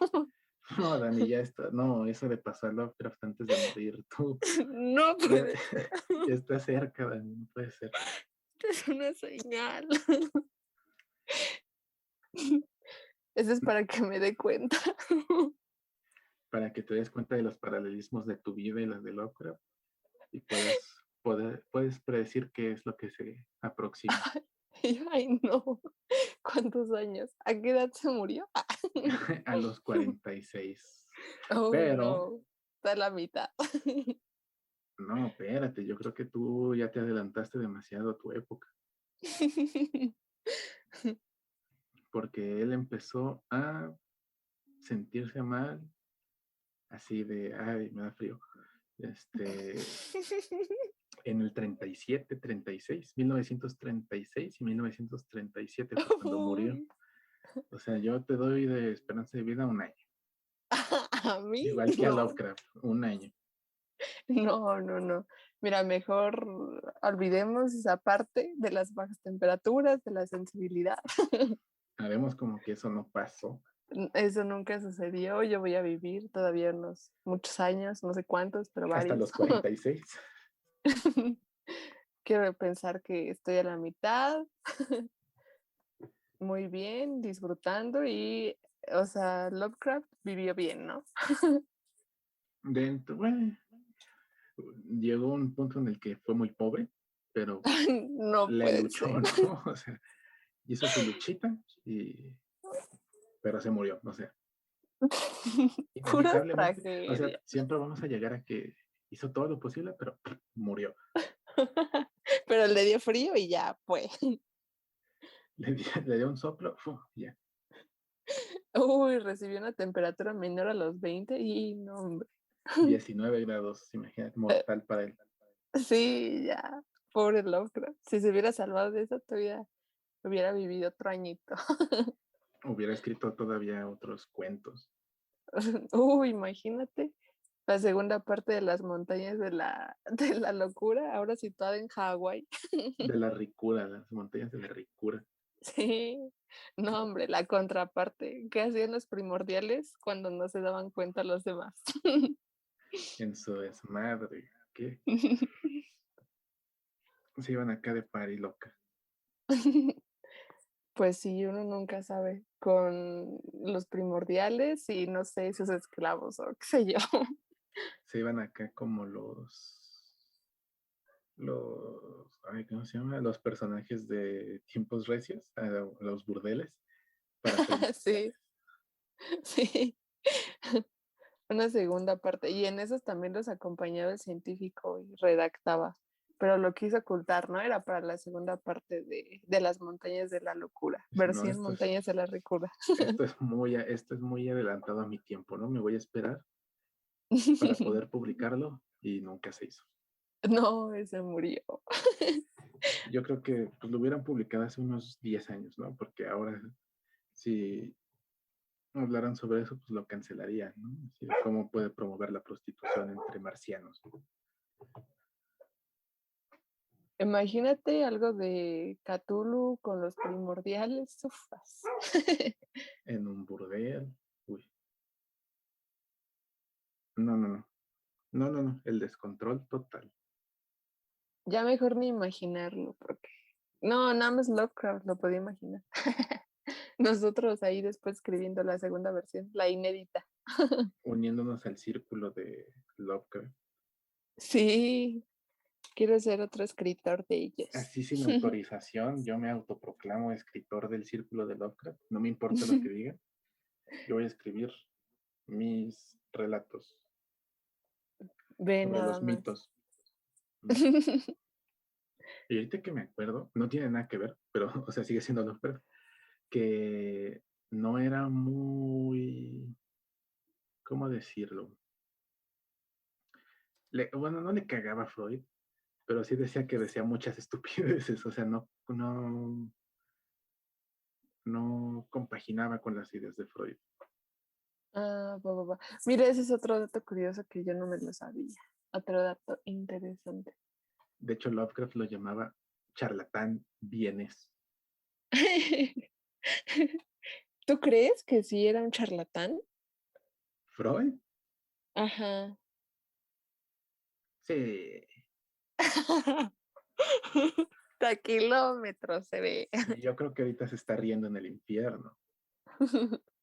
No, Dani, ya está. No, eso de pasar Lovecraft antes de morir, tú. No Ya, puede ser. ya está cerca, Dani, no puede ser. Es una señal. Eso es para que me dé cuenta. Para que te des cuenta de los paralelismos de tu vida y las de Lovecraft y puedes predecir qué es lo que se aproxima. Y yo, ay, no. ¿Cuántos años? ¿A qué edad se murió? A los 46. Oh, Pero, no. Está a la mitad. no, espérate, yo creo que tú ya te adelantaste demasiado a tu época, porque él empezó a sentirse mal, así de, ay, me da frío, en el 37, 36, 1936 y 1937 fue cuando murió. Uy. O sea, yo te doy de esperanza de vida un año. A mí, Igual que a no. Lovecraft, un año. No, no, no. Mira, mejor olvidemos esa parte de las bajas temperaturas, de la sensibilidad. Haremos como que eso no pasó. Eso nunca sucedió. Yo voy a vivir todavía unos muchos años, no sé cuántos, pero Hasta varios. los 46. Quiero pensar que estoy a la mitad, muy bien, disfrutando y, o sea, Lovecraft vivió bien, ¿no? Dentro, bueno, llegó un punto en el que fue muy pobre, pero No le puede luchó, ser. ¿no? O sea, hizo su luchita, pero se murió, o sea, Pura inevitablemente, o sea, tragedia. siempre vamos a llegar a que hizo todo lo posible, pero murió. Pero le dio frío y ya fue. Le dio un soplo, ¡fum! Ya, Uy, recibió una temperatura menor a los 20 y no, hombre. 19 grados, imagínate, mortal para él. Sí, ya. Pobre Lovecraft. Si se hubiera salvado de eso, todavía hubiera vivido otro añito. Hubiera escrito todavía otros cuentos Uy, imagínate. La segunda parte de las montañas de la locura, ahora situada en Hawái. de la ricura, las montañas de la ricura, Sí, no, hombre, la contraparte. ¿Qué hacían los primordiales cuando no se daban cuenta los demás? en su desmadre, que se iban acá de pari loca. Pues sí, uno nunca sabe con los primordiales y no sé, sus esclavos o qué sé yo. Se iban acá como ay, ¿cómo se llama? Los personajes de Tiempos Recios, a los burdeles, para Sí, primordiales. sí. Una segunda parte. Y en esos también los acompañaba el científico y redactaba. Pero lo quiso ocultar, ¿no? Era para la segunda parte de las montañas de la locura. Dice, no, Versión montañas de la locura. esto es muy adelantado a mi tiempo, ¿no? Me voy a esperar para poder publicarlo y nunca se hizo. No, ese murió. Yo creo que pues, lo hubieran publicado hace unos 10 años, ¿no? Porque ahora, si hablaran sobre eso, pues lo cancelarían, ¿no? Así de cómo puede promover la prostitución entre marcianos Imagínate algo de Cthulhu con los primordiales. Ufas. en un burdel. Uy, no, no, no. No, no, no. El descontrol total. Ya mejor ni imaginarlo, porque no, nada más Lovecraft lo podía imaginar. Nosotros ahí después escribiendo la segunda versión, la inédita. Uniéndonos al círculo de Lovecraft. Sí, quiero ser otro escritor de ellos. Así sin autorización, yo me autoproclamo escritor del círculo de Lovecraft. No me importa lo que digan. Yo voy a escribir mis relatos Ve sobre nada los más. mitos. Y ahorita que me acuerdo, no tiene nada que ver, pero, o sea, sigue siendo Lovecraft, que no era muy, ¿cómo decirlo? Bueno, no le cagaba a Freud, pero sí decía que decía muchas estupideces, o sea, no compaginaba con las ideas de Freud. Ah, va. Mira, ese es otro dato curioso que yo no me lo sabía. Otro dato interesante. De hecho, Lovecraft lo llamaba charlatán vienes. ¿Tú crees que sí era un charlatán? ¿Freud? Ajá. Sí, A kilómetros se ve. sí, yo creo que ahorita se está riendo en el infierno.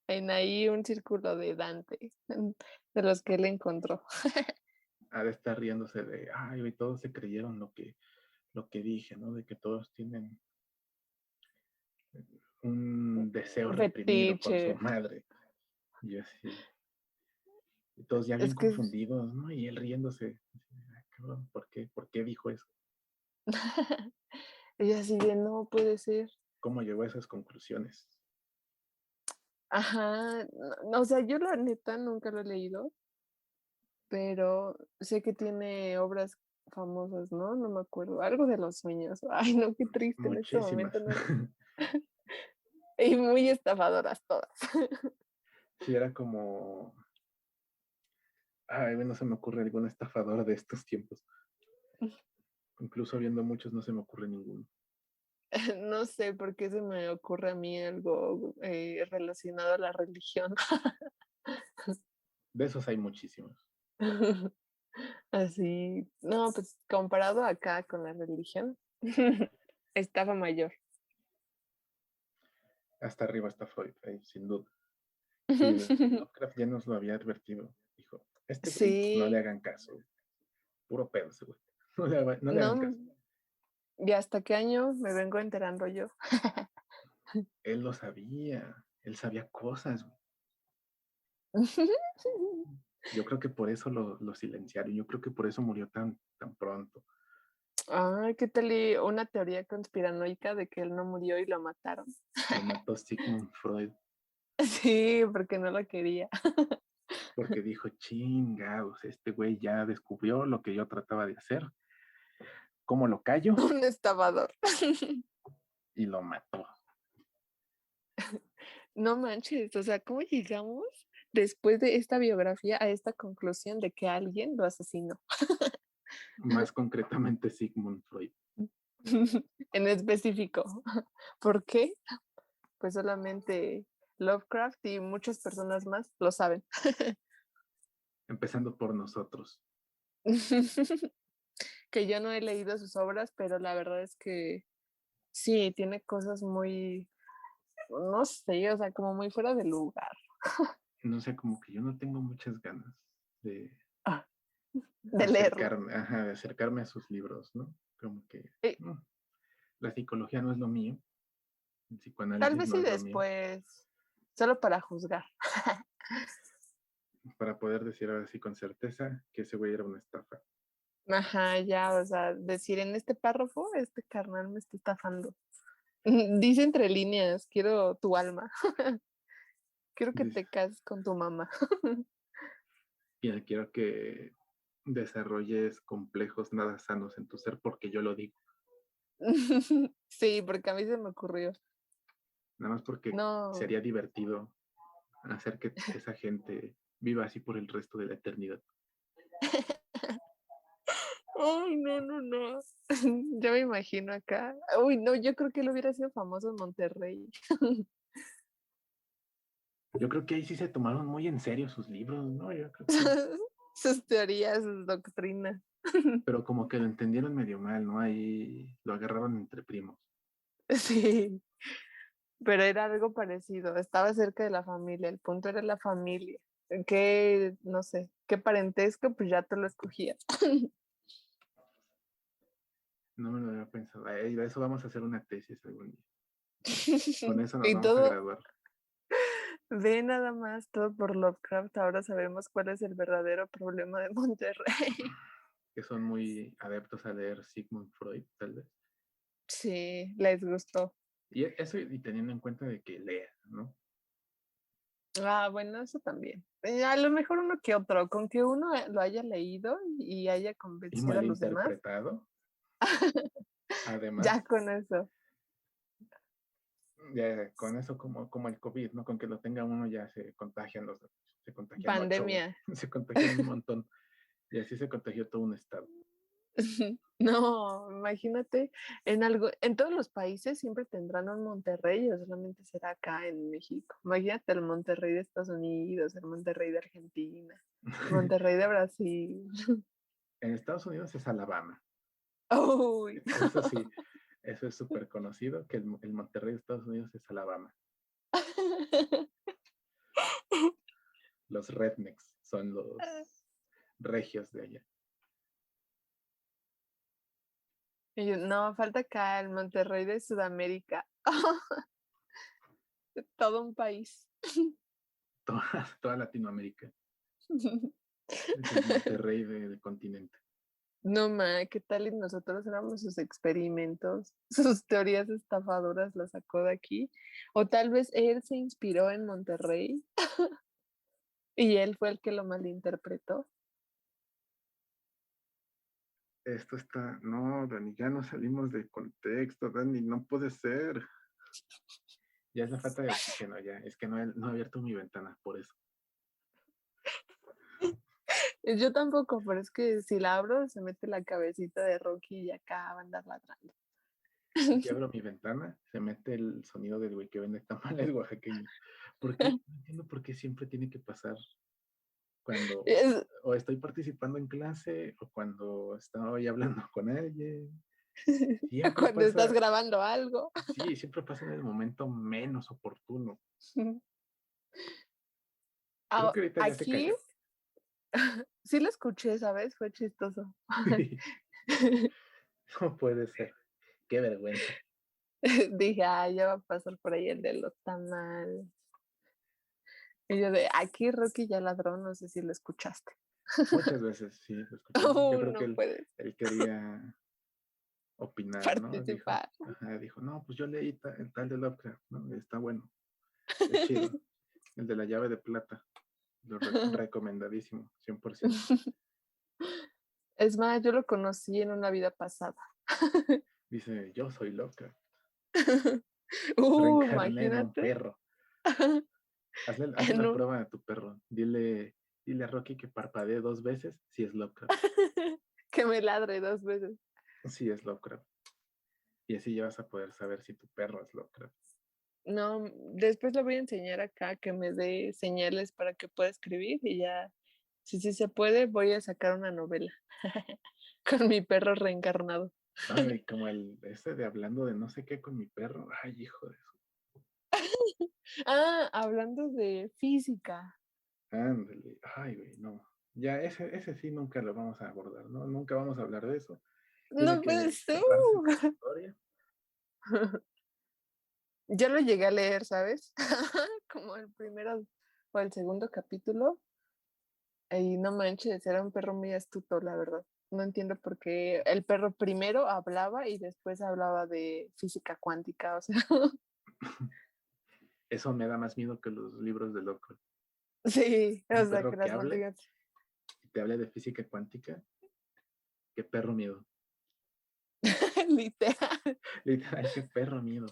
En ahí un círculo de Dante, de los que él encontró. Ha de estar riéndose de, ay, güey, todos se creyeron lo que dije, ¿no? De que todos tienen un deseo Un reprimido con su fetiche. madre. Y yo así, y todos ya bien Es que confundidos, ¿no? Y él riéndose. Así, "Ah, cabrón, ¿por qué? ¿Por qué dijo eso? ella así de no puede ser. ¿Cómo llegó a esas conclusiones? Ajá, no, o sea, yo la neta nunca lo he leído, pero sé que tiene obras famosas, ¿no? No me acuerdo, algo de los sueños. Ay, no, qué triste en este Muchísimas. momento, no. Y muy estafadoras todas. Sí, era como, ay, no se me ocurre algún estafador de estos tiempos. Incluso habiendo muchos, no se me ocurre ninguno. No sé por qué se me ocurre a mí algo relacionado a la religión. De esos hay muchísimos. Así, no, pues comparado acá con la religión, estafa mayor. Hasta arriba está Freud, ahí, sin duda. Sí, Lovecraft ya nos lo había advertido. Dijo, Este güey, no le Sí, hagan caso. Puro pedo ese güey. No le hagan no, caso. ¿y hasta qué año me vengo enterando yo? Él lo sabía. Él sabía cosas, güey. Yo creo que por eso lo silenciaron. Yo creo que por eso murió tan pronto. Ay, ¿qué tal y una teoría conspiranoica de que él no murió y lo mataron? Lo mató Sigmund Freud Sí, porque no lo quería. porque dijo, chingados, este güey ya descubrió lo que yo trataba de hacer. ¿Cómo lo callo? Un estafador. Y lo mató. No manches, o sea, ¿cómo llegamos después de esta biografía a esta conclusión de que alguien lo asesinó? Más concretamente Sigmund Freud. En específico. ¿Por qué? Pues solamente Lovecraft y muchas personas más lo saben. Empezando por nosotros. Que yo no he leído sus obras, pero la verdad es que sí, tiene cosas muy, no sé, o sea, como muy fuera de lugar. No sé, como que yo no tengo muchas ganas de Ah, de leerlo. de acercarme a sus libros, ¿no? Como que Eh, la psicología no es lo mío, el Tal psicoanálisis vez no y es lo mío, después, solo para juzgar. para poder decir ahora sí con certeza que ese güey era una estafa. Ajá, ya, o sea, decir en este párrafo, este carnal me está estafando. Dice entre líneas, quiero tu alma, quiero que Dice, te cases con tu mamá. quiero que desarrolles complejos nada sanos en tu ser porque yo lo digo, Sí, porque a mí se me ocurrió. nada más porque No. sería divertido hacer que esa gente viva así por el resto de la eternidad. Ay, no, no, no. Yo me imagino acá. Uy, no, yo creo que él hubiera sido famoso en Monterrey. Yo creo que ahí sí se tomaron muy en serio sus libros, ¿no? Yo creo que, Sus teorías, sus doctrinas. pero como que lo entendieron medio mal, ¿no? Ahí lo agarraron entre primos. Sí, pero era algo parecido. Estaba cerca de la familia. El punto era la familia. Que, no sé, qué parentesco, pues ya te lo escogías. No me lo había pensado. De eso vamos a hacer una tesis algún día. Con eso nos Y vamos a todo, graduar. ve nada más, todo por Lovecraft. Ahora sabemos cuál es el verdadero problema de Monterrey. Que son muy adeptos a leer Sigmund Freud, tal vez. Sí, les gustó. Y eso, y teniendo en cuenta de que lea, ¿no? Ah, bueno, eso también. A lo mejor uno que otro, con que uno lo haya leído y haya Y convencido a los demás, malinterpretado. ya Además, con eso. ya con eso como el COVID, ¿no? Con que lo tenga uno ya se contagian 8, güey. Pandemia. Se contagian un montón. Y así se contagió todo un estado. No, imagínate, en todos los países siempre tendrán un Monterrey, o solamente será acá en México. Imagínate el Monterrey de Estados Unidos, el Monterrey de Argentina, el Monterrey de Brasil. En Estados Unidos es Alabama. Uy, Eso sí, eso es súper conocido, que el Monterrey de Estados Unidos es Alabama. Los rednecks son los regios de allá. Y no, falta acá el Monterrey de Sudamérica. Todo un país. Toda Latinoamérica. Es el Monterrey del continente. No, ma, ¿qué tal? Y nosotros éramos sus experimentos, sus teorías estafadoras las sacó de aquí. O tal vez él se inspiró en Monterrey y él fue el que lo malinterpretó. Esto está, no, Dani, ya no salimos de contexto, Dani, no puede ser. Ya es la falta de oxígeno, ya. Es que no he abierto mi ventana, por eso. Yo tampoco, pero es que si la abro se mete la cabecita de Rocky y acá va a andar ladrando. Si abro mi ventana, se mete el sonido del güey que vende tamales oaxaqueños. ¿Por qué? No entiendo por qué siempre tiene que pasar cuando Es- o estoy participando en clase o cuando estoy hablando con alguien. Siempre Cuando estás pasa, grabando algo. sí, siempre pasa en el momento menos oportuno. Creo que ahorita ya se Aquí cayó. Sí lo escuché, ¿sabes? Fue chistoso. No puede ser. Qué vergüenza. Dije, ya va a pasar por ahí el de los tamales. Y yo de, aquí Rocky ya ladró, no sé si lo escuchaste. Muchas veces sí lo escuché. Yo creo que No él, puedes él quería opinar, ¿no? Dijo, participar. ajá, dijo, no, pues yo leí el tal de Lovecraft, ¿no? Está bueno, es chido. El de la llave de plata, recomendadísimo, 100%. Es más, yo lo conocí en una vida pasada. Dice, yo soy Lovecraft, reencarné en un Imagínate. perro. Hazle la No. prueba a tu perro. Dile a Rocky que parpadee 2 veces si es Lovecraft. Que me ladre 2 veces. Si es Lovecraft. Y así ya vas a poder saber si tu perro es Lovecraft. No, después le voy a enseñar acá que me dé señales para que pueda escribir y ya, si sí se puede, voy a sacar una novela con mi perro reencarnado. Ay, como ese de hablando de no sé qué con mi perro. Ay, hijo de su. Hablando de física. Ándale. Ay, güey, no. Ya, ese sí nunca lo vamos a abordar, ¿no? Nunca vamos a hablar de eso. Tiene No puede que ser. cerrarse esa historia. Yo lo llegué a leer, ¿sabes? Como el primero o el segundo capítulo. Y no manches, era un perro muy astuto, la verdad. No entiendo por qué el perro primero hablaba y después hablaba de física cuántica, o sea, Eso me da más miedo que los libros de loco. sí, o Un sea, perro que que las hable mantengas. y te hable de física cuántica. Qué perro miedo. Literal. Literal, qué perro miedo.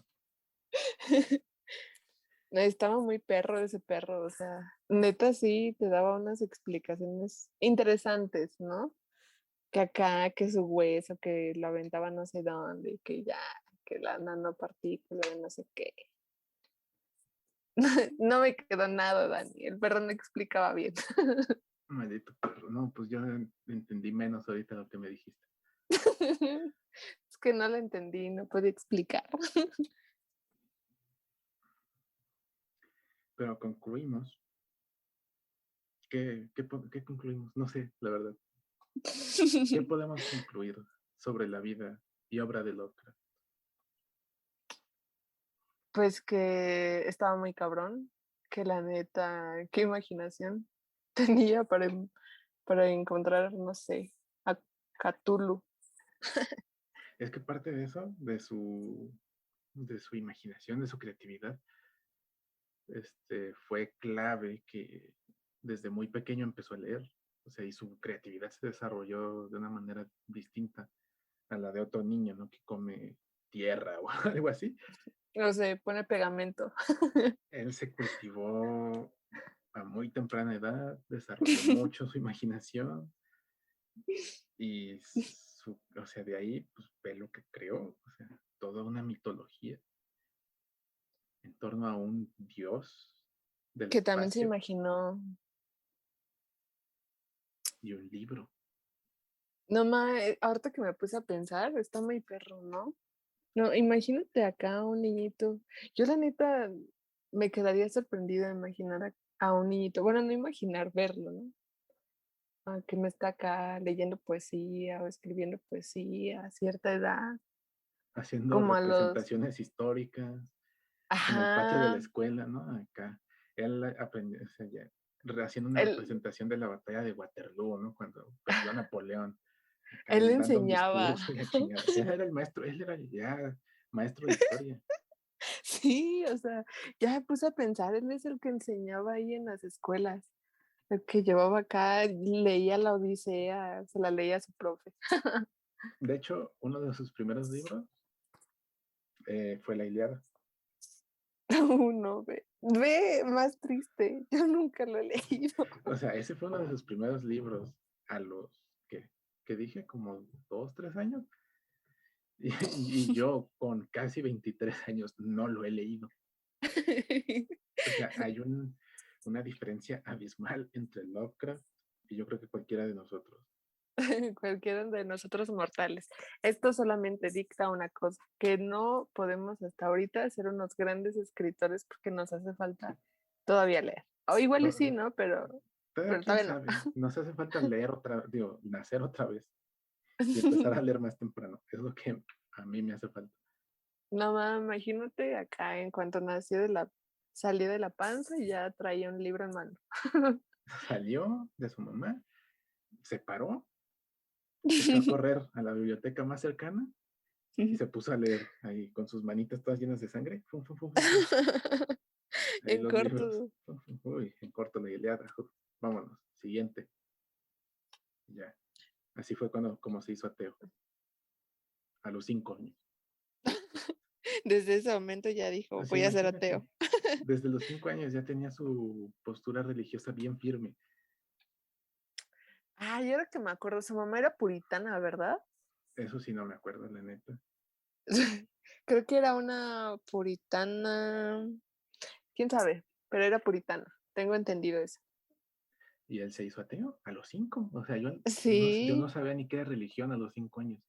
No, estaba muy perro ese perro, o sea, neta sí te daba unas explicaciones interesantes, ¿no? Que acá, que su hueso, que lo aventaba no sé dónde, que ya, que la nanopartícula de no sé qué. No me quedó nada, Dani. El perro no explicaba bien. Maldito perro. No, pues yo entendí menos ahorita lo que me dijiste. Es que no lo entendí, no pude explicar. Pero concluimos. ¿Qué concluimos? No sé, la verdad. ¿Qué podemos concluir sobre la vida y obra de Lovecraft? Pues que estaba muy cabrón, que la neta, qué imaginación tenía para encontrar, no sé, a Cthulhu. Es que parte de eso, de su imaginación, de su creatividad, fue clave que desde muy pequeño empezó a leer. O sea, y su creatividad se desarrolló de una manera distinta a la de otro niño, ¿no? Que come tierra o algo así. O se pone pegamento. Él se cultivó a muy temprana edad, desarrolló mucho su imaginación y o sea, de ahí, pues, ve lo que creó, o sea, toda una mitología en torno a un dios del Que también se espacio imaginó. y un libro. No más, ahorita que me puse a pensar, está muy perro, ¿no? No, imagínate acá un niñito. Yo la neta me quedaría sorprendida de imaginar a un niñito. Bueno, no imaginar verlo, ¿no? Que me está acá leyendo poesía o escribiendo poesía a cierta edad, Haciendo como a los... representaciones históricas en el patio de la Ajá, escuela, ¿no? Acá, él aprendió, o sea, haciendo una él, representación de la batalla de Waterloo, ¿no? Cuando perdió a Napoleón, acá él él dando un enseñaba. discurso y la chingada. Él era el maestro, él era ya maestro de historia. Sí, o sea, ya me puse a pensar, él es el que enseñaba ahí en las escuelas, el que llevaba acá, leía la Odisea, se la leía a su profe. De hecho, uno de sus primeros libros fue La Ilíada. Uno, ve, más triste, yo nunca lo he leído. O sea, ese fue uno de sus primeros libros a los que dije, como 2, 3 años. Y yo con casi 23 años no lo he leído. O sea, hay una diferencia abismal entre Lovecraft y yo creo que cualquiera de nosotros. Cualquiera de nosotros mortales. Esto solamente dicta una cosa, que no podemos hasta ahorita ser unos grandes escritores porque nos hace falta todavía leer. O igual y sí, Todavía. ¿no? Pero pero quién todavía sabe. Nos hace falta leer nacer otra vez y empezar a leer más temprano. Es lo que a mí me hace falta. No, imagínate acá en cuanto salí de la panza y ya traía un libro en mano. Salió de su mamá, se paró, se echó a correr a la biblioteca más cercana y se puso a leer ahí con sus manitas todas llenas de sangre. Fum, fum, fum, fum, fum. Ahí En los libros. corto. Uy, en corto la Ilíada. Vámonos, siguiente. Ya. Así fue como se hizo ateo. A los 5 años. Desde ese momento ya dijo, Así voy a ser imagínate. ateo. Desde los 5 años ya tenía su postura religiosa bien firme. Ay, ahora que me acuerdo, su mamá era puritana, ¿verdad? Eso sí no me acuerdo, la neta. Creo que era una puritana, quién sabe, pero era puritana. Tengo entendido eso. Y él se hizo ateo a los 5. O sea, yo no Sí. sabía ni qué era religión a los 5 años.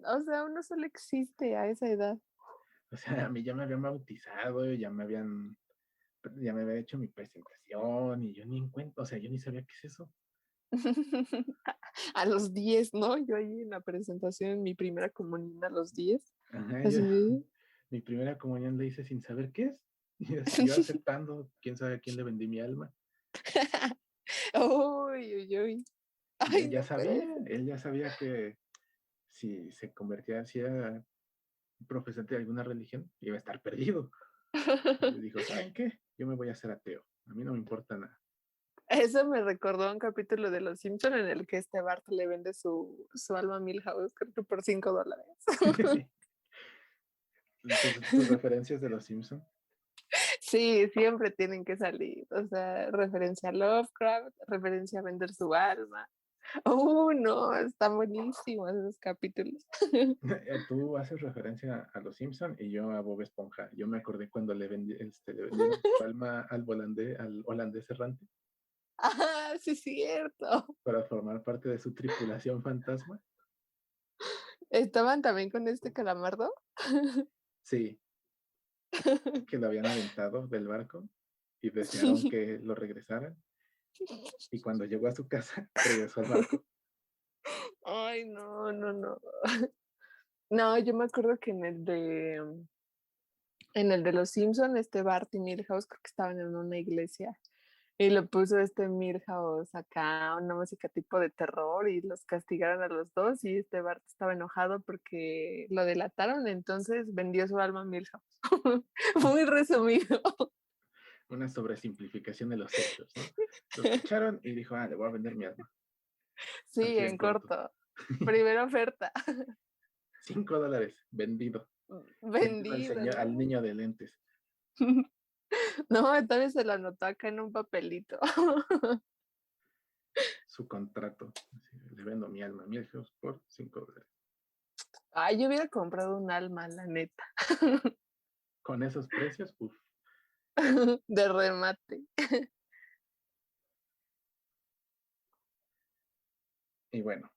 O sea, uno solo existe a esa edad. O sea, a mí ya me habían bautizado, ya me había hecho mi presentación y yo ni en cuenta, o sea, yo ni sabía qué es eso. A los 10, ¿no? Yo ahí en la presentación, en mi primera comunión a los 10. Ajá, Así. mi primera comunión la hice sin saber qué es. Y así, yo aceptando, quién sabe a quién le vendí mi alma. Uy, uy, uy. Y Ay, no puede ser. él ya sabía que si se convertía así a profesante de alguna religión, iba a estar perdido. Y dijo, ¿saben qué? Yo me voy a hacer ateo. A mí no me importa nada. Eso me recordó a un capítulo de Los Simpson en el que este Bart le vende su alma a Milhouse, creo que por $5. Tus referencias de los Simpson. Sí, siempre tienen que salir. O sea, referencia a Lovecraft, referencia a vender su alma. No, están buenísimos esos capítulos. Tú haces referencia a los Simpson y yo a Bob Esponja. Yo me acordé cuando le vendieron su alma al holandés errante Ah, sí, es cierto. para formar parte de su tripulación fantasma. ¿Estaban también con este calamardo? Sí, que lo habían aventado del barco y desearon que lo regresaran. Y cuando llegó a su casa, regresó al barco. Ay, no, no, no. No, yo me acuerdo que en el de los Simpson, este Bart y Milhouse creo que estaban en una iglesia y lo puso este Milhouse acá, una música tipo de terror y los castigaron a los dos y este Bart estaba enojado porque lo delataron, entonces vendió su alma a Milhouse. Muy resumido. Una sobresimplificación de los hechos, ¿no? Los cacharon y dijo, le voy a vender mi alma. Sí, Así en en corto. corto. Primera oferta. $5 vendido. Vendido Vendido, al ¿no? niño de lentes. No, todavía se lo anotó acá en un papelito. Su contrato. Así, le vendo mi alma a Milhouse por $5. Ay, yo hubiera comprado un alma, la neta. Con esos precios, uff. De remate. Y bueno,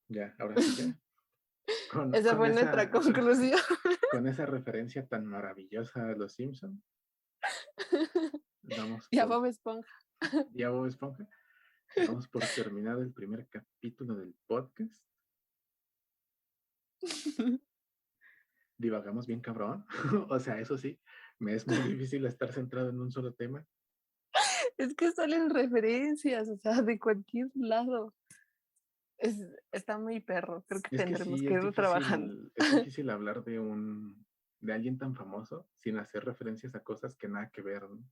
ya, ahora sí ya. Esa fue nuestra conclusión. Con esa referencia tan maravillosa a los Simpson, damos Y a por, Bob Esponja. ya Bob Esponja, damos por terminado el primer capítulo del podcast. Divagamos bien cabrón. O sea, eso sí, me es muy difícil estar centrado en un solo tema. Es que salen referencias, o sea, de cualquier lado. Está muy perro. Creo que Es que tendremos sí, que ir trabajando. es difícil hablar de alguien tan famoso sin hacer referencias a cosas que nada que ver, ¿no?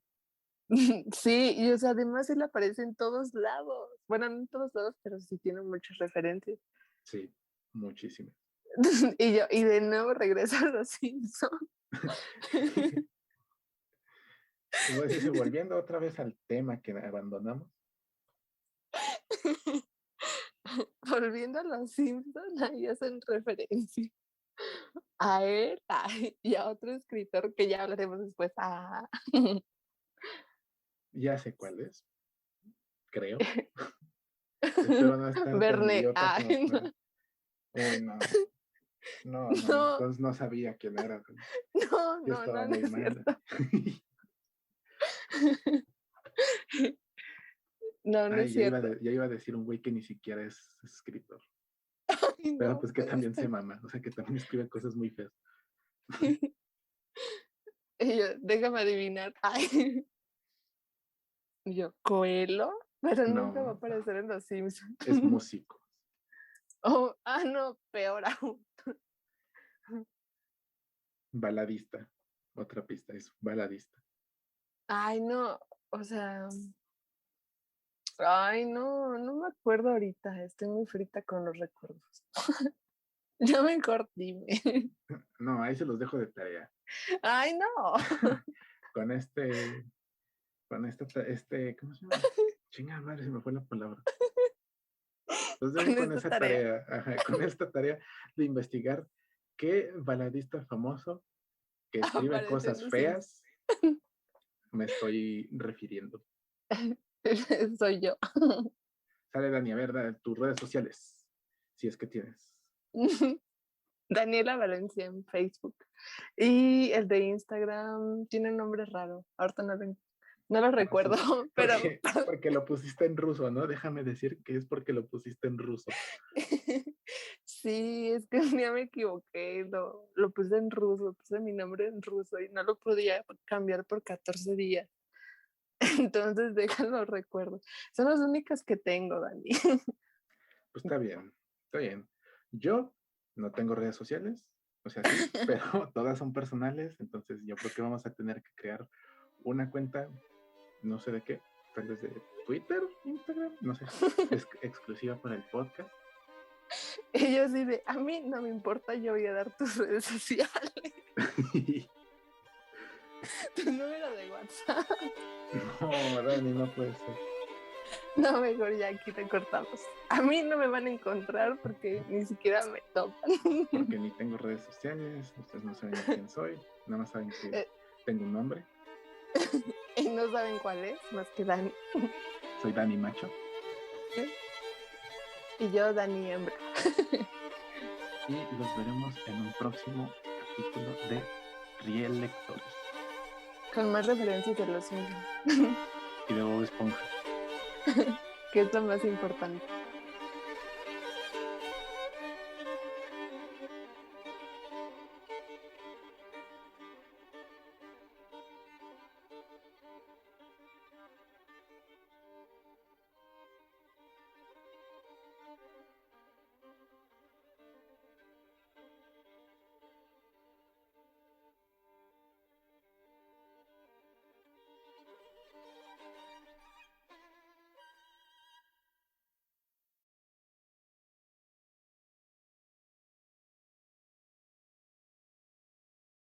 Sí, y o sea, además él aparece en todos lados. Bueno, no en todos lados, pero sí tiene muchas referencias. Sí, muchísimo. Y de nuevo regreso a los Simpsons. Pues, volviendo otra vez al tema que abandonamos. Volviendo a los Simpsons, ahí hacen referencia a él y a otro escritor que ya hablaremos después. Ya sé cuál es, creo. Espero no estar tan Verne. idiota como para. Uy, no. No, No, entonces no sabía quién era. no, Sí no, estaba no, no muy es mal. cierto. No, no es Ay, cierto. ya iba a decir un güey que ni siquiera es escritor. Ay, Pero no, pues que pues. también se mama, o sea, que también escribe cosas muy feas. Y yo, déjame adivinar. Ay. Y yo, ¿Coelho? Pero nunca va a No, aparecer en Los Simpsons. es músico, Oh, no, peor aún. baladista. Otra pista, es baladista. Ay, no, o sea, ay, no, no me acuerdo ahorita. Estoy muy frita con los recuerdos. Ya mejor dime. No, ahí se los dejo de tarea. Ay, no. Con ¿cómo se llama? Chinga madre, se me fue la palabra. Los dejo Con con esta esa tarea. tarea, ajá, con esta tarea de investigar qué baladista famoso que escribe Aparece en cosas Los Simpsons. feas me estoy refiriendo. Soy yo. Sale Dani, a ver, tus redes sociales, si es que tienes. Daniela Valencia en Facebook. Y el de Instagram tiene un nombre raro. Ahorita no lo Ah, recuerdo, sí, pero porque lo pusiste en ruso, ¿no? Déjame decir que es porque lo pusiste en ruso. sí, es que un día me equivoqué. Lo puse en ruso, puse mi nombre en ruso y no lo podía cambiar por 14 días. Entonces, déjalo recuerdo. Son las únicas que tengo, Dani. Pues está bien, está bien. Yo no tengo redes sociales, o sea, sí, pero todas son personales, entonces yo creo que vamos a tener que crear una cuenta, no sé de qué, tal vez de Twitter, Instagram, no sé, es exclusiva para el podcast. Y yo así de, a mí no me importa, yo voy a dar tus redes sociales, tu número de WhatsApp. No, Dani, no puede ser. No, mejor ya aquí te cortamos. A mí no me van a encontrar porque ni siquiera me topan. Porque ni tengo redes sociales, ustedes no saben ni quién soy, nada más saben que tengo un nombre. Y no saben cuál es, más que Dani. Soy Dani Macho. Y yo, Dani Hembra. Y los veremos en un próximo capítulo de Riel Lectores. Con más referencias de Los Simpsons. Y de Bob Esponja. Que es lo más importante.